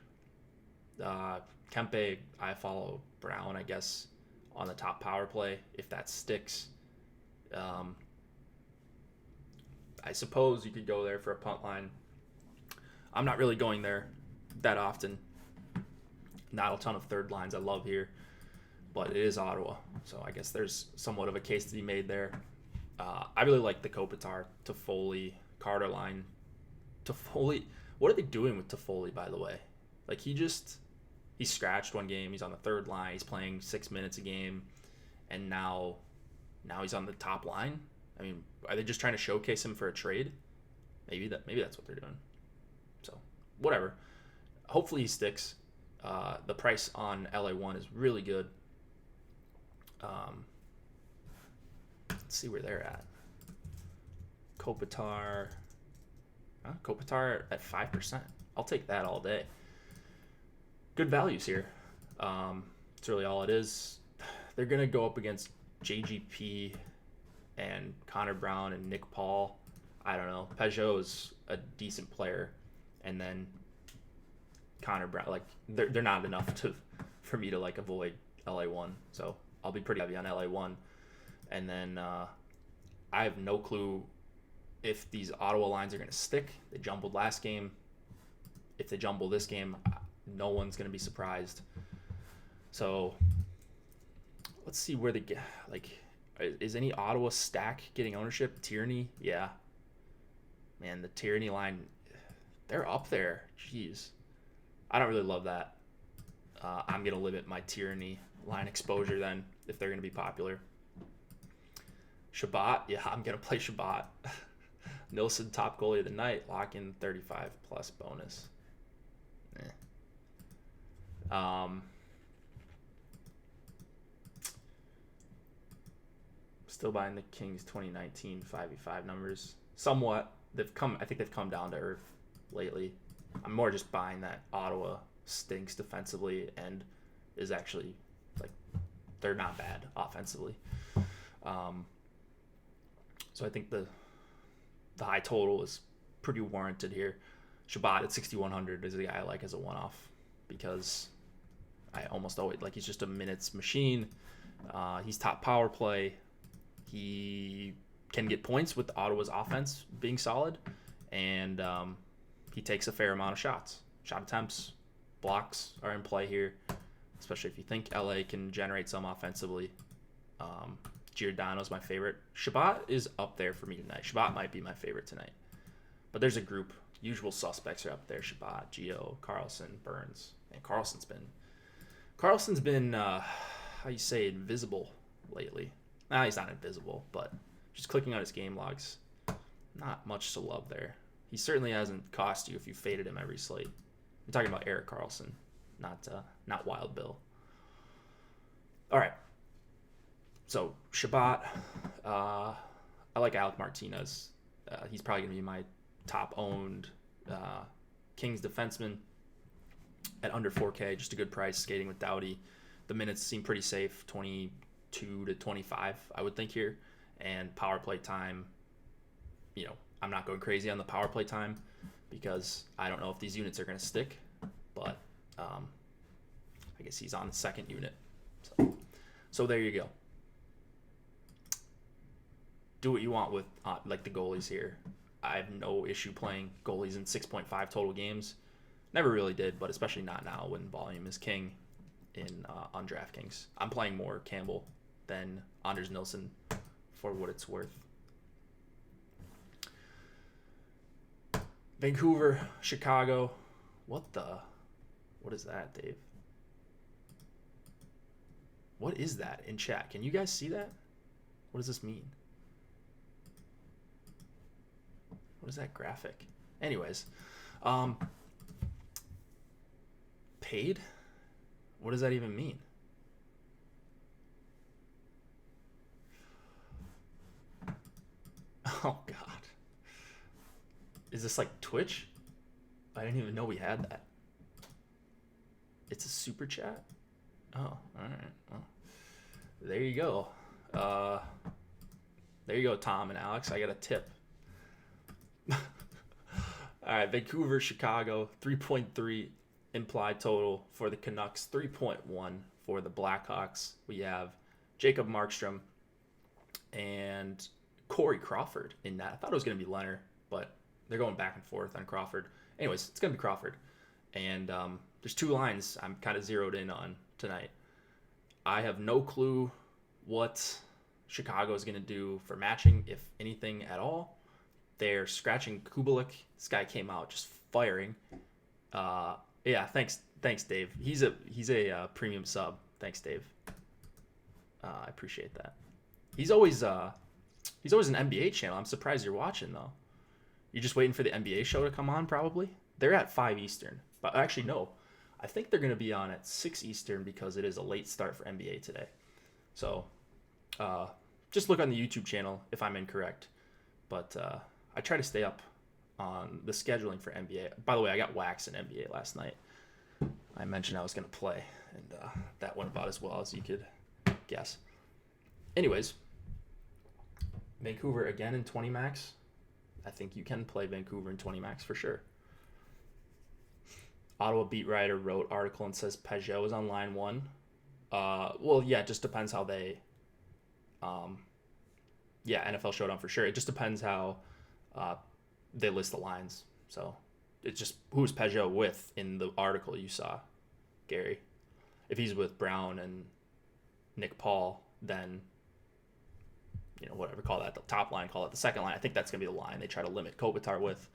Kempe, I follow Brown, I guess, on the top power play, if that sticks. I suppose you could go there for a punt line. I'm not really going there that often. Not a ton of third lines I love here, but it is Ottawa, so I guess there's somewhat of a case to be made there. I really like the Kopitar, Toffoli, Carter line. Toffoli, what are they doing with Toffoli, by the way? Like, he's scratched one game. He's on the third line. He's playing 6 minutes a game, and now he's on the top line. I mean, are they just trying to showcase him for a trade? Maybe that's what they're doing. So, whatever. Hopefully he sticks. The price on LA1 is really good. Let's see where they're at. Kopitar at 5%. I'll take that all day. Good values here. It's really all it is. They're going to go up against JGP and Connor Brown and Nick Paul. I don't know. Peugeot is a decent player. And then Connor Brown, like, they're not enough for me to, like, avoid LA1. So I'll be pretty heavy on LA1. And then I have no clue if these Ottawa lines are going to stick. They jumbled last game. If they jumble this game, no one's going to be surprised. So let's see where they get. Like, is any Ottawa stack getting ownership? Tierney? Yeah. Man, the Tierney line, they're up there. Jeez. I don't really love that. I'm going to limit my Tierney line exposure then if they're going to be popular. Shabbat, yeah, I'm going to play Shabbat. Nilsson, top goalie of the night, lock in 35 plus bonus. Still buying the Kings 2019 5v5 numbers. Somewhat. I think they've come down to earth lately. I'm more just buying that Ottawa stinks defensively and is actually, like, they're not bad offensively. So I think the high total is pretty warranted here. Shabbat at 6,100 is a guy I like as a one-off because I almost always, like, he's just a minutes machine. He's top power play. He can get points with Ottawa's offense being solid, and he takes a fair amount of shots. Shot attempts, blocks are in play here, especially if you think LA can generate some offensively. Giordano's my favorite. Shabbat is up there for me tonight. Shabbat might be my favorite tonight. But there's a group. Usual suspects are up there. Shabbat, Gio, Carlson, Burns. And Carlson's been how you say, invisible lately. Nah, he's not invisible, but just clicking on his game logs, not much to love there. He certainly hasn't cost you if you faded him every slate. I'm talking about Erik Karlsson, not Wild Bill. All right. So, Shabbat, I like Alec Martinez. He's probably going to be my top-owned Kings defenseman at under 4K, just a good price, skating with Doughty. The minutes seem pretty safe, 22 to 25, I would think here. And power play time, I'm not going crazy on the power play time because I don't know if these units are going to stick, but I guess he's on the second unit. So there you go. Do what you want with like the goalies here. I have no issue playing goalies in 6.5 total games. Never really did, but especially not now when volume is king on Draftkings. I'm playing more Campbell than Anders Nilsson for what it's worth. Vancouver, Chicago. What is that, Dave? What is that in chat? Can you guys see that? What does this mean? What is that graphic? Anyways, paid? What does that even mean? Oh, God. Is this like Twitch? I didn't even know we had that. It's a super chat? Oh, all right. Well, there you go. There you go, Tom and Alex. I got a tip. All right, Vancouver, Chicago, 3.3 implied total for the Canucks, 3.1 for the Blackhawks. We have Jacob Markstrom and Corey Crawford in that. I thought it was going to be Leonard, but they're going back and forth on Crawford. Anyways, it's going to be Crawford. And there's two lines I'm kind of zeroed in on tonight. I have no clue what Chicago is going to do for matching, if anything at all. They're scratching Kubalik. This guy came out just firing. Yeah, thanks, Dave. He's a premium sub. Thanks, Dave. I appreciate that. He's always an NBA channel. I'm surprised you're watching though. You're just waiting for the NBA show to come on, probably. They're at 5 Eastern, but actually no. I think they're going to be on at 6 Eastern because it is a late start for NBA today. So, just look on the YouTube channel if I'm incorrect. But I try to stay up on the scheduling for NBA. By the way, I got waxed in NBA last night. I mentioned I was going to play, and that went about as well as you could guess. Anyways, Vancouver again in 20 max. I think you can play Vancouver in 20 max for sure. Ottawa beat writer wrote article and says Peugeot is on line 1. Well, yeah, it just depends how they... NFL Showdown for sure. It just depends how they list the lines. So it's just who's Peugeot with in the article you saw, Gary. If he's with Brown and Nick Paul, then, whatever, call that the top line, call it the second line. I think that's going to be the line they try to limit Kopitar with.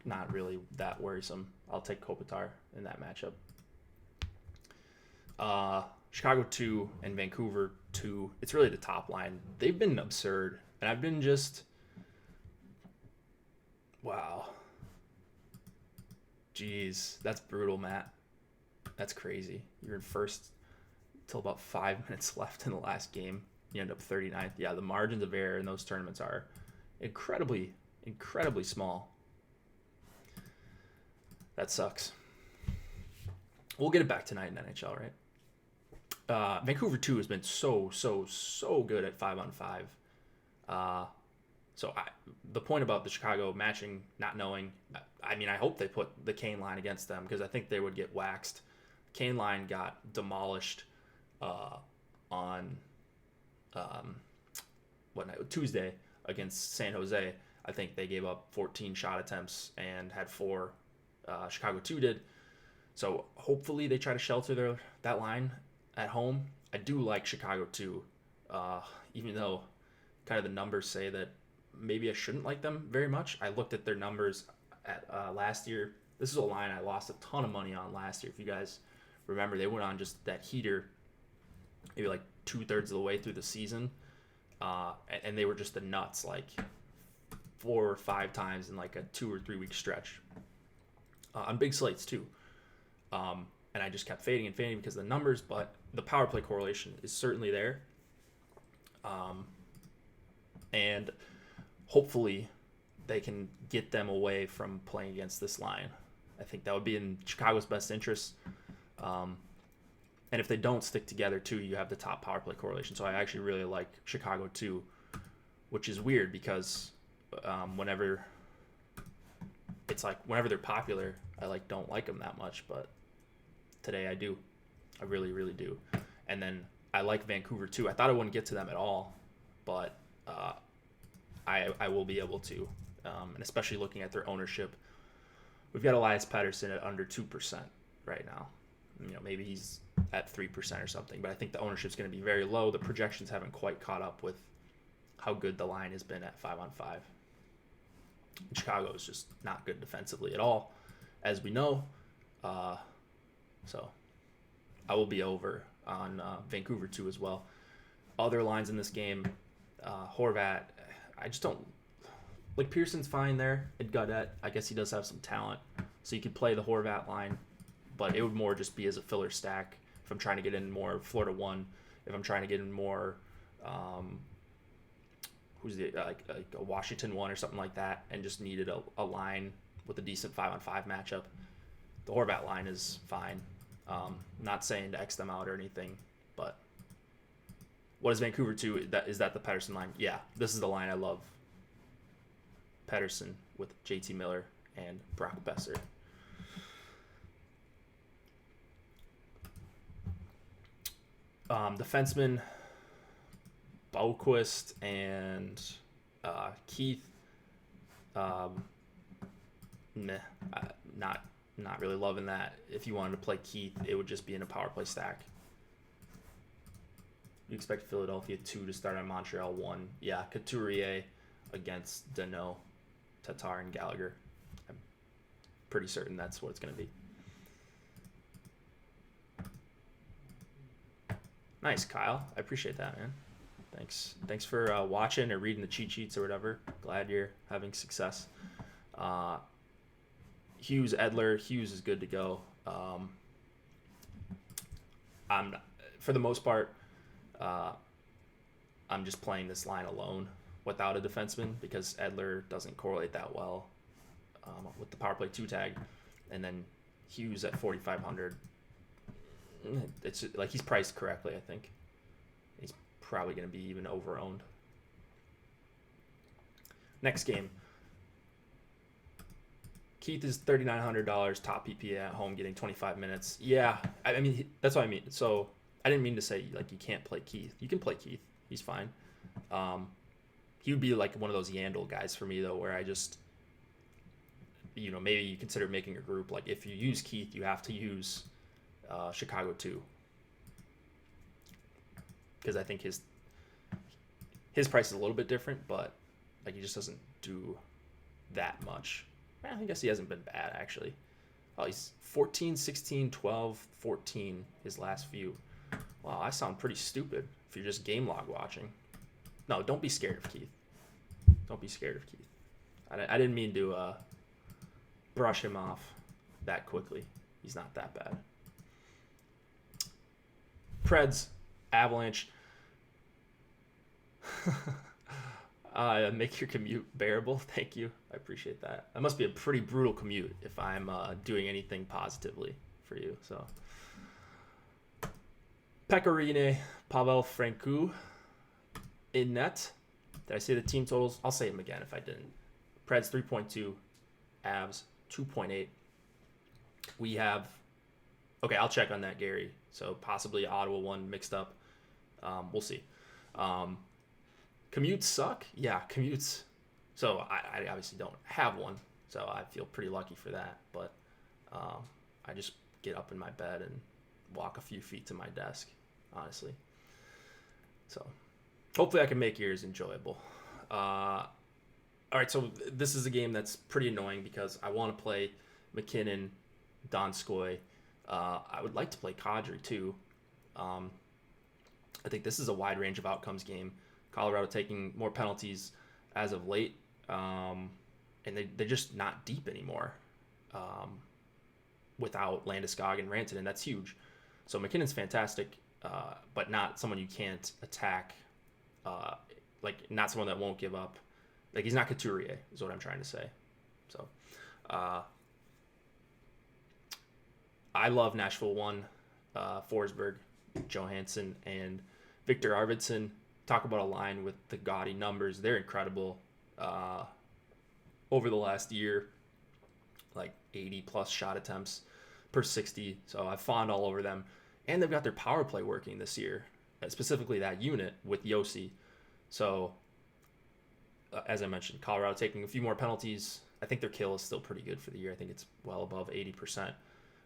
Not really that worrisome. I'll take Kopitar in that matchup. Chicago 2 and Vancouver 2. It's really the top line. They've been absurd. And I've been just... Wow. Jeez. That's brutal, Matt. That's crazy. You're in first till about 5 minutes left in the last game. You end up 39th. Yeah, the margins of error in those tournaments are incredibly, incredibly small. That sucks. We'll get it back tonight in NHL, right? Vancouver 2 has been so good at 5-on-5. The point about the Chicago matching, not knowing, I hope they put the Kane line against them because I think they would get waxed. Kane line got demolished on Tuesday against San Jose. I think they gave up 14 shot attempts and had 4. Chicago 2 did. So hopefully they try to shelter that line at home. I do like Chicago 2, even though kind of the numbers say that maybe I shouldn't like them very much. I looked at their numbers at last year. This is a line I lost a ton of money on last year. If you guys remember, they went on just that heater maybe like 2/3 of the way through the season, and they were just the nuts like 4 or 5 times in like a 2 or 3 week stretch on big slates too. And I just kept fading because of the numbers, but the power play correlation is certainly there. And hopefully they can get them away from playing against this line. I think that would be in Chicago's best interest. And if they don't stick together too, you have the top power play correlation. So I actually really like Chicago too, which is weird because whenever they're popular, I don't like them that much, but today I do. I really, really do. And then I like Vancouver too. I thought I wouldn't get to them at all, but I will be able to. And especially looking at their ownership. We've got Elias Pettersson at under 2% right now. Maybe he's at 3% or something, but I think the ownership's going to be very low. The projections haven't quite caught up with how good the line has been at 5-on-5. Chicago is just not good defensively at all, as we know. So I will be over on Vancouver too as well. Other lines in this game, Horvat, I just don't like Pearson's fine there at Gaudet. I guess he does have some talent, so you could play the Horvat line, but it would more just be as a filler stack if I'm trying to get in more Florida 1, if I'm trying to get in more who's the like a Washington 1 or something like that, and just needed a line with a decent 5-on-5 matchup. The Horvat line is fine. Not saying to X them out or anything, but what is Vancouver 2? Is that the Pettersson line? Yeah, this is the line I love. Pettersson with JT Miller and Brock Besser. Defenseman Boquist and Keith. Not really loving that. If you wanted to play Keith, it would just be in a power play stack. You expect Philadelphia 2 to start on Montreal 1. Yeah, Couturier against Danault, Tatar, and Gallagher. I'm pretty certain that's what it's going to be. Nice, Kyle. I appreciate that, man. Thanks for watching or reading the cheat sheets or whatever. Glad you're having success. Hughes, Edler. Hughes is good to go. For the most part, I'm just playing this line alone without a defenseman because Edler doesn't correlate that well with the power play 2 tag, and then Hughes at 4,500. It's like he's priced correctly. I think he's probably going to be even over-owned. Next game. Keith is $3,900 top PPA at home, getting 25 minutes. Yeah, I mean that's what I mean. So I didn't mean to say like you can't play Keith. You can play Keith. He's fine. He would be like one of those Yandel guys for me though, where I just, maybe you consider making a group. Like if you use Keith, you have to use Chicago 2, because I think his price is a little bit different, but like he just doesn't do that much. I guess he hasn't been bad actually. Oh, he's 14, 16, 12, 14 his last few. Wow, I sound pretty stupid if you're just game log watching. No, don't be scared of Keith. Don't be scared of Keith. I didn't mean to brush him off that quickly. He's not that bad. Preds, Avalanche. Make your commute bearable. Thank you. I appreciate that. That must be a pretty brutal commute if I'm doing anything positively for you. So, Pecorine, Pavel Francouz in net. Did I say the team totals? I'll say them again if I didn't. Preds 3.2, Avs 2.8. We have. Okay, I'll check on that, Gary. So possibly Ottawa 1 mixed up. We'll see. Commutes suck? Yeah, commutes. So I obviously don't have one, so I feel pretty lucky for that. But I just get up in my bed and walk a few feet to my desk, honestly. So hopefully I can make yours enjoyable. All right, so this is a game that's pretty annoying because I want to play McKinnon, Donskoy. I would like to play Kadri too. I think this is a wide range of outcomes game. Colorado taking more penalties as of late, and they're just not deep anymore without Landeskog and Rantanen. That's huge. So McKinnon's fantastic, but not someone you can't attack, like not someone that won't give up. Like he's not Couturier is what I'm trying to say. So I love Nashville 1, Forsberg, Johansson, and Victor Arvidsson. Talk about a line with the gaudy numbers. They're incredible. Over the last year, like 80 plus shot attempts per 60. So I've fawned all over them. And they've got their power play working this year, specifically that unit with Yossi. So as I mentioned, Colorado taking a few more penalties. I think their kill is still pretty good for the year. I think it's well above 80%.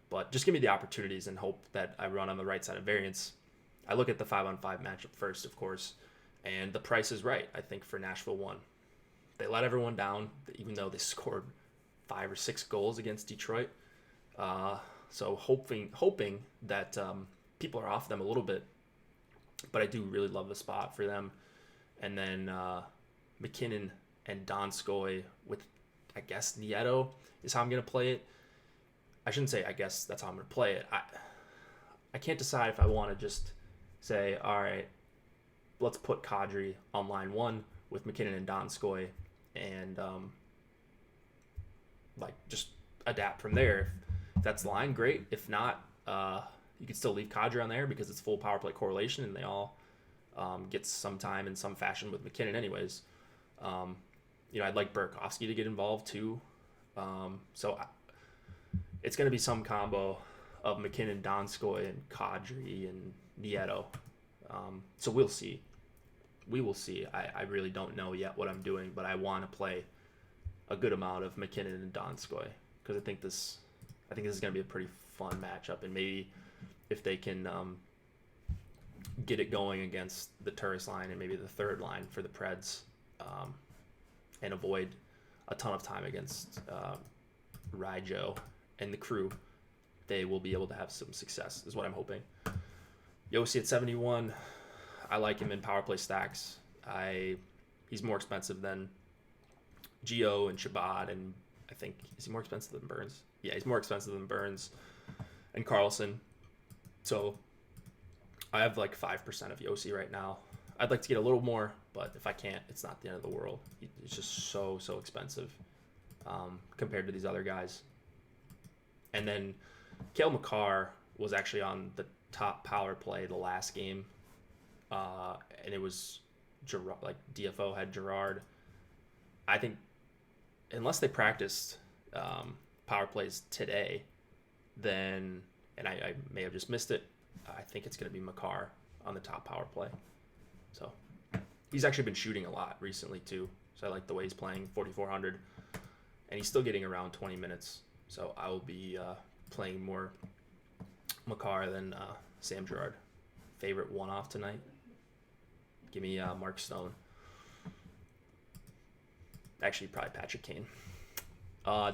But just give me the opportunities and hope that I run on the right side of variance. I look at the 5-on-5 matchup first, of course, and the price is right, I think, for Nashville 1. They let everyone down, even though they scored 5 or 6 goals against Detroit. So hoping that people are off them a little bit. But I do really love the spot for them. And then McKinnon and Donskoy with, I guess, Nieto is how I'm going to play it. I shouldn't say I guess that's how I'm going to play it. I can't decide if I want to just say, all right, let's put Kadri on line 1 with McKinnon and Donskoy and just adapt from there. If that's the line, great. If not, you can still leave Kadri on there because it's full power play correlation and they all get some time in some fashion with McKinnon anyways. I'd like Burakovsky to get involved too. It's going to be some combo of McKinnon, Donskoy, and Kadri and Nieto. So we'll see. We will see. I really don't know yet what I'm doing, but I want to play a good amount of McKinnon and Donskoy because I think this is going to be a pretty fun matchup, and maybe if they can get it going against the Turris line and maybe the third line for the Preds, and avoid a ton of time against Ryjo and the crew, they will be able to have some success, is what I'm hoping. Yossi at 71, I like him in power play stacks. He's more expensive than Gio and Shabbat, and I think, is he more expensive than Burns? Yeah, he's more expensive than Burns and Carlson. So I have like 5% of Yossi right now. I'd like to get a little more, but if I can't, it's not the end of the world. It's just so expensive compared to these other guys. And then Cale Makar was actually on the top power play the last game, and it was Gerard, like DFO had Gerard. I think unless they practiced power plays today, then, and I may have just missed it, I think it's going to be Makar on the top power play. So he's actually been shooting a lot recently too. So I like the way he's playing, 4,400, and he's still getting around 20 minutes. So I will be playing more Makar than Sam Girard. Favorite one-off tonight? Give me Mark Stone. Actually, probably Patrick Kane.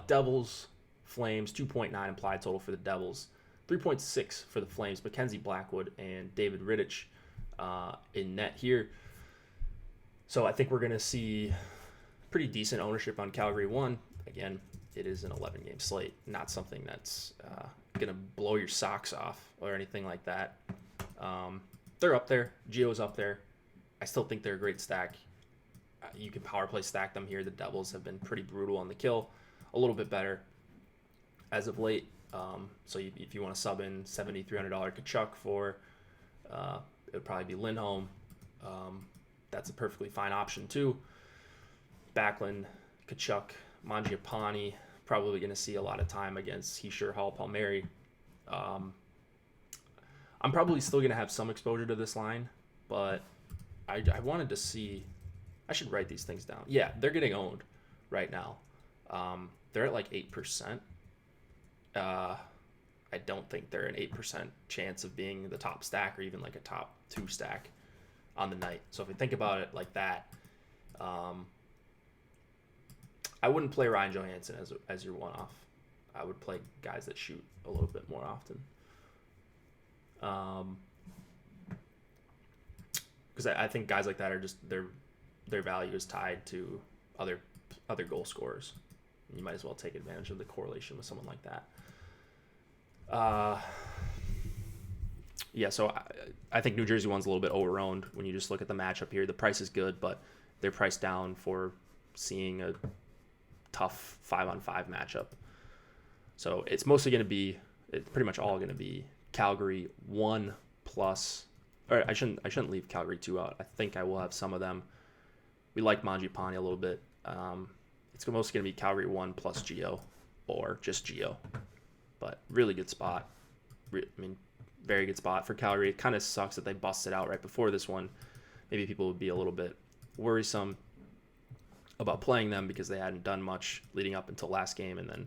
Devils, Flames, 2.9 implied total for the Devils. 3.6 for the Flames. Mackenzie Blackwood and David Rittich in net here. So I think we're going to see pretty decent ownership on Calgary 1. Again, it is an 11-game slate, not something that's going to blow your socks off or anything like that. They're up there. Gio's up there. I still think they're a great stack. You can power play stack them here. The Devils have been pretty brutal on the kill, a little bit better as of late. So if you want to sub in $7,300 Kachuk for, it would probably be Lindholm. That's a perfectly fine option too. Backlund, Kachuk, Mangiapane, probably going to see a lot of time against Heischer, Hall, Palmieri. I'm probably still going to have some exposure to this line, but I wanted to see. I should write these things down. Yeah, they're getting owned right now. They're at like 8%. I don't think they're an 8% chance of being the top stack or even like a top 2 stack on the night. So if you think about it like that, I wouldn't play Ryan Johansson as your one-off. I would play guys that shoot a little bit more often. Because I think guys like that are just their value is tied to other goal scorers. You might as well take advantage of the correlation with someone like that. So I think New Jersey one's a little bit over-owned when you just look at the matchup here. The price is good, but they're priced down for seeing a tough 5-on-5 matchup. So it's mostly going to be, it's pretty much all going to be Calgary 1 plus, or I shouldn't leave Calgary 2 out. I think I will have some of them. We like Mangiapane a little bit. It's mostly going to be Calgary 1 plus Gio or just Gio. But really good spot. Very good spot for Calgary. It kind of sucks that they busted out right before this one. Maybe people would be a little bit worrisome about playing them because they hadn't done much leading up until last game, and then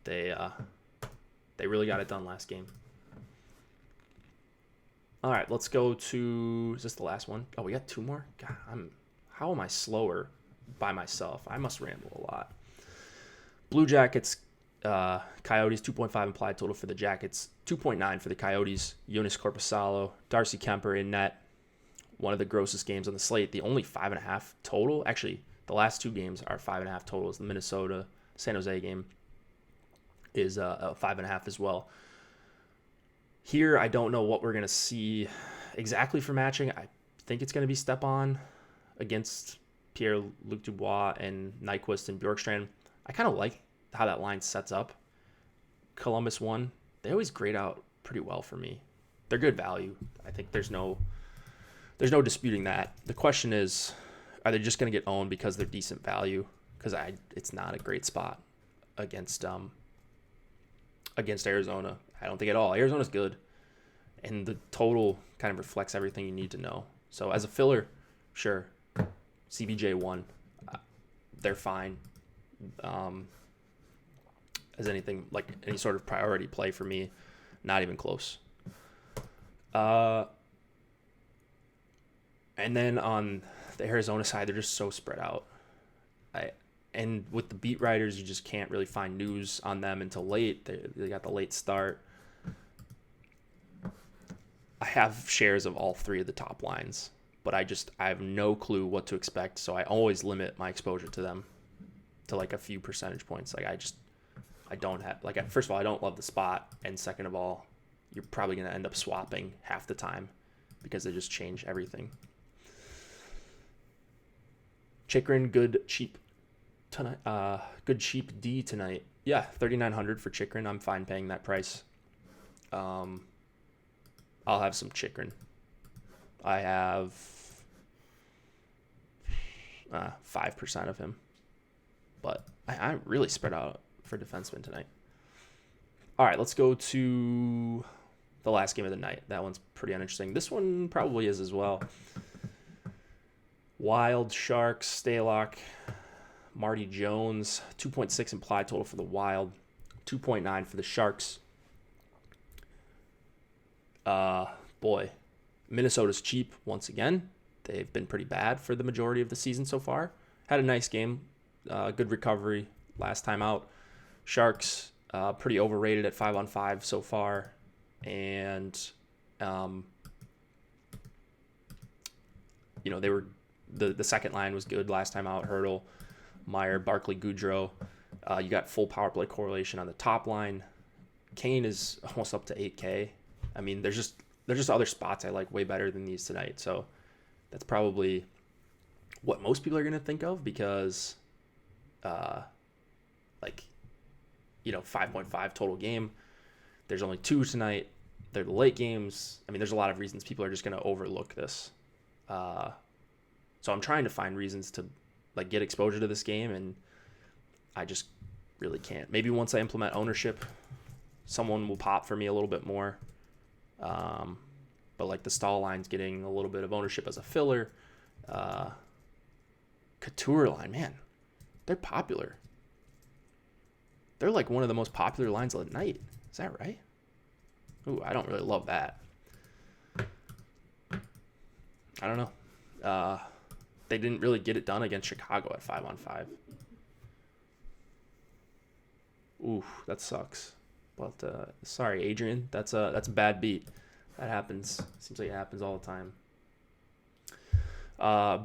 they really got it done last game. All right, let's go to, is this the last one? Oh, we got 2 more? God, how am I slower by myself? I must ramble a lot. Blue Jackets, Coyotes, 2.5 implied total for the Jackets, 2.9 for the Coyotes. Jonas Korpisalo, Darcy Kemper in net. One of the grossest games on the slate. The only 5.5 total. Actually, The last 2 games are 5.5 totals. The Minnesota San Jose game is a 5.5 as well. Here, I don't know what we're going to see exactly for matching. I think it's going to be Stepan against Pierre-Luc Dubois and Nyquist and Bjorkstrand. I kind of like how that line sets up. Columbus won. They always grade out pretty well for me. They're good value. I think there's no disputing that. The question is, are they just going to get owned because they're decent value? Because it's not a great spot against Arizona. I don't think at all. Arizona's good, and the total kind of reflects everything you need to know. So as a filler, sure, CBJ 1, they're fine. As anything like any sort of priority play for me, not even close. And then on the Arizona side, they're just so spread out. And with the beat writers, you just can't really find news on them until late. They got the late start. I have shares of all 3 of the top lines, but I have no clue what to expect, so I always limit my exposure to them to like a few percentage points. Like I don't have, like, first of all, I don't love the spot, and second of all, you're probably going to end up swapping half the time because they just change everything. Chychrun, good cheap tonight. Good cheap D tonight. Yeah, 3,900 for Chychrun. I'm fine paying that price. I'll have some Chychrun. I have 5% of him, but I'm really spread out for defensemen tonight. All right, let's go to the last game of the night. That one's pretty uninteresting. This one probably is as well. Wild, Sharks, Stalock, Marty Jones, 2.6 implied total for the Wild, 2.9 for the Sharks. Boy, Minnesota's cheap once again. They've been pretty bad for the majority of the season so far. Had a nice game, good recovery last time out. Sharks, pretty overrated at 5-on-5 so far, and they were the second line was good last time out. Hurdle, Meyer, Barkley, Goudreau. You got full power play correlation on the top line. Kane is almost up to 8K. I mean, there's just other spots I like way better than these tonight. So that's probably what most people are going to think of because, 5.5 total game. There's only 2 tonight. They're the late games. I mean, there's a lot of reasons people are just going to overlook this. So I'm trying to find reasons to get exposure to this game, and I just really can't. Maybe once I implement ownership, someone will pop for me a little bit more. But the Stahl line's getting a little bit of ownership as a filler. Couture line, man, they're popular. They're like one of the most popular lines of the night. Is that right? Ooh, I don't really love that. I don't know. They didn't really get it done against Chicago at 5-on-5. Ooh, that sucks. But sorry, Adrian. That's a bad beat. That happens. Seems like it happens all the time.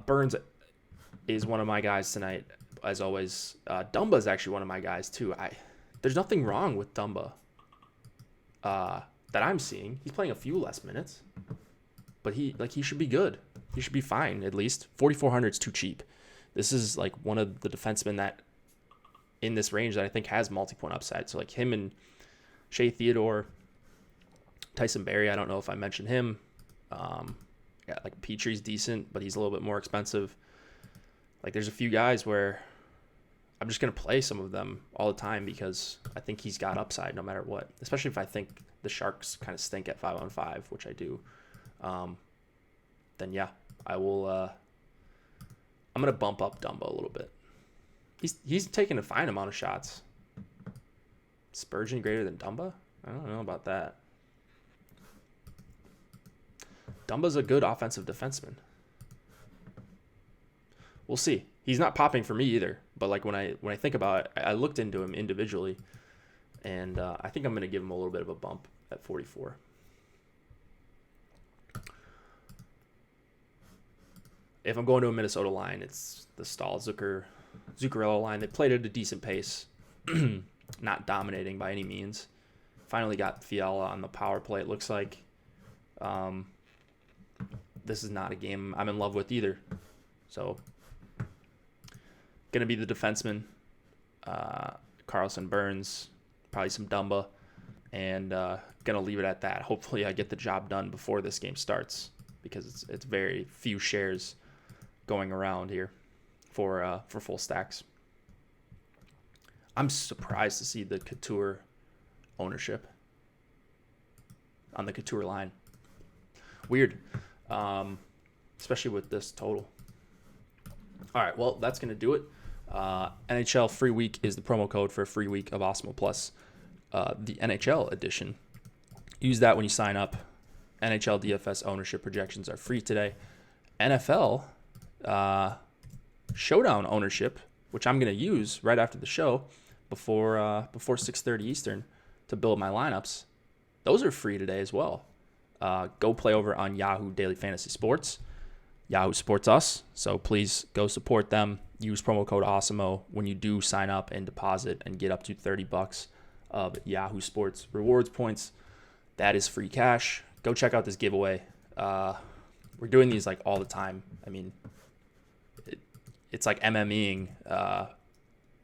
Burns is one of my guys tonight, as always. Dumba is actually one of my guys too. There's nothing wrong with Dumba that I'm seeing. He's playing a few less minutes, but he should be good. He should be fine at least. 4,400 is too cheap. This is one of the defensemen that in this range that I think has multi-point upside. So him and Shea Theodore, Tyson Barrie. I don't know if I mentioned him. Petry's decent, but he's a little bit more expensive. There's a few guys where I'm just going to play some of them all the time because I think he's got upside no matter what, especially if I think the Sharks kind of stink at 5-on-5, which I do. Then yeah, I will. I'm going to bump up Dumba a little bit. He's taking a fine amount of shots. Spurgeon greater than Dumba? I don't know about that. Dumba's a good offensive defenseman. We'll see. He's not popping for me either. But when I think about it, I looked into him individually, and I think I'm going to give him a little bit of a bump at 44. if I'm going to a Minnesota line, it's the Stahl Zuccarello line. They played at a decent pace, not dominating by any means. Finally got Fiala on the power play, it looks like. This is not a game I'm in love with either. So, going to be the defenseman, Carlson, Burns, probably some Dumba, and going to leave it at that. Hopefully I get the job done before this game starts, because it's very few shares going around here for full stacks. I'm surprised to see the Couture ownership on the Couture line. Weird, especially with this total. All right, well, that's going to do it. NHL free week is the promo code for a free week of Awesemo Plus, the NHL edition. Use that when you sign up. NHL DFS ownership projections are free today. NFL Showdown ownership, which I'm going to use right after the show before 6:30 Eastern to build my lineups. Those are free today as well. Go play over on Yahoo Daily Fantasy Sports. Yahoo supports us, so please go support them. Use promo code Awesemo when you do sign up and deposit and get up to $30 of Yahoo Sports rewards points. That is free cash. Go check out this giveaway. We're doing these like all the time. I mean, it's like MMEing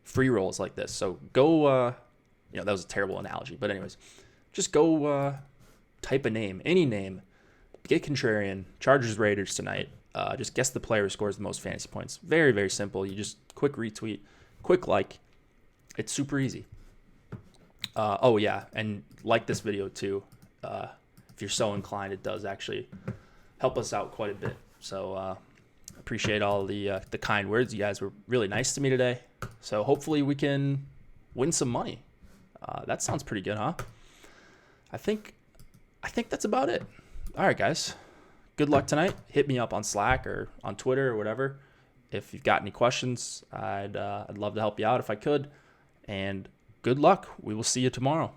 free rolls like this. So go, that was a terrible analogy, but anyways, just go type a name, any name, get contrarian, Chargers Raiders tonight. Just guess the player who scores the most fantasy points. Very, very simple. You just quick retweet, quick like. It's super easy. Oh yeah, and like this video too. If you're so inclined, it does actually help us out quite a bit. So appreciate all the kind words. You guys were really nice to me today. So hopefully we can win some money. That sounds pretty good, huh? I think that's about it. All right, guys. Good luck tonight. Hit me up on Slack or on Twitter or whatever. If you've got any questions, I'd love to help you out if I could. And good luck. We will see you tomorrow.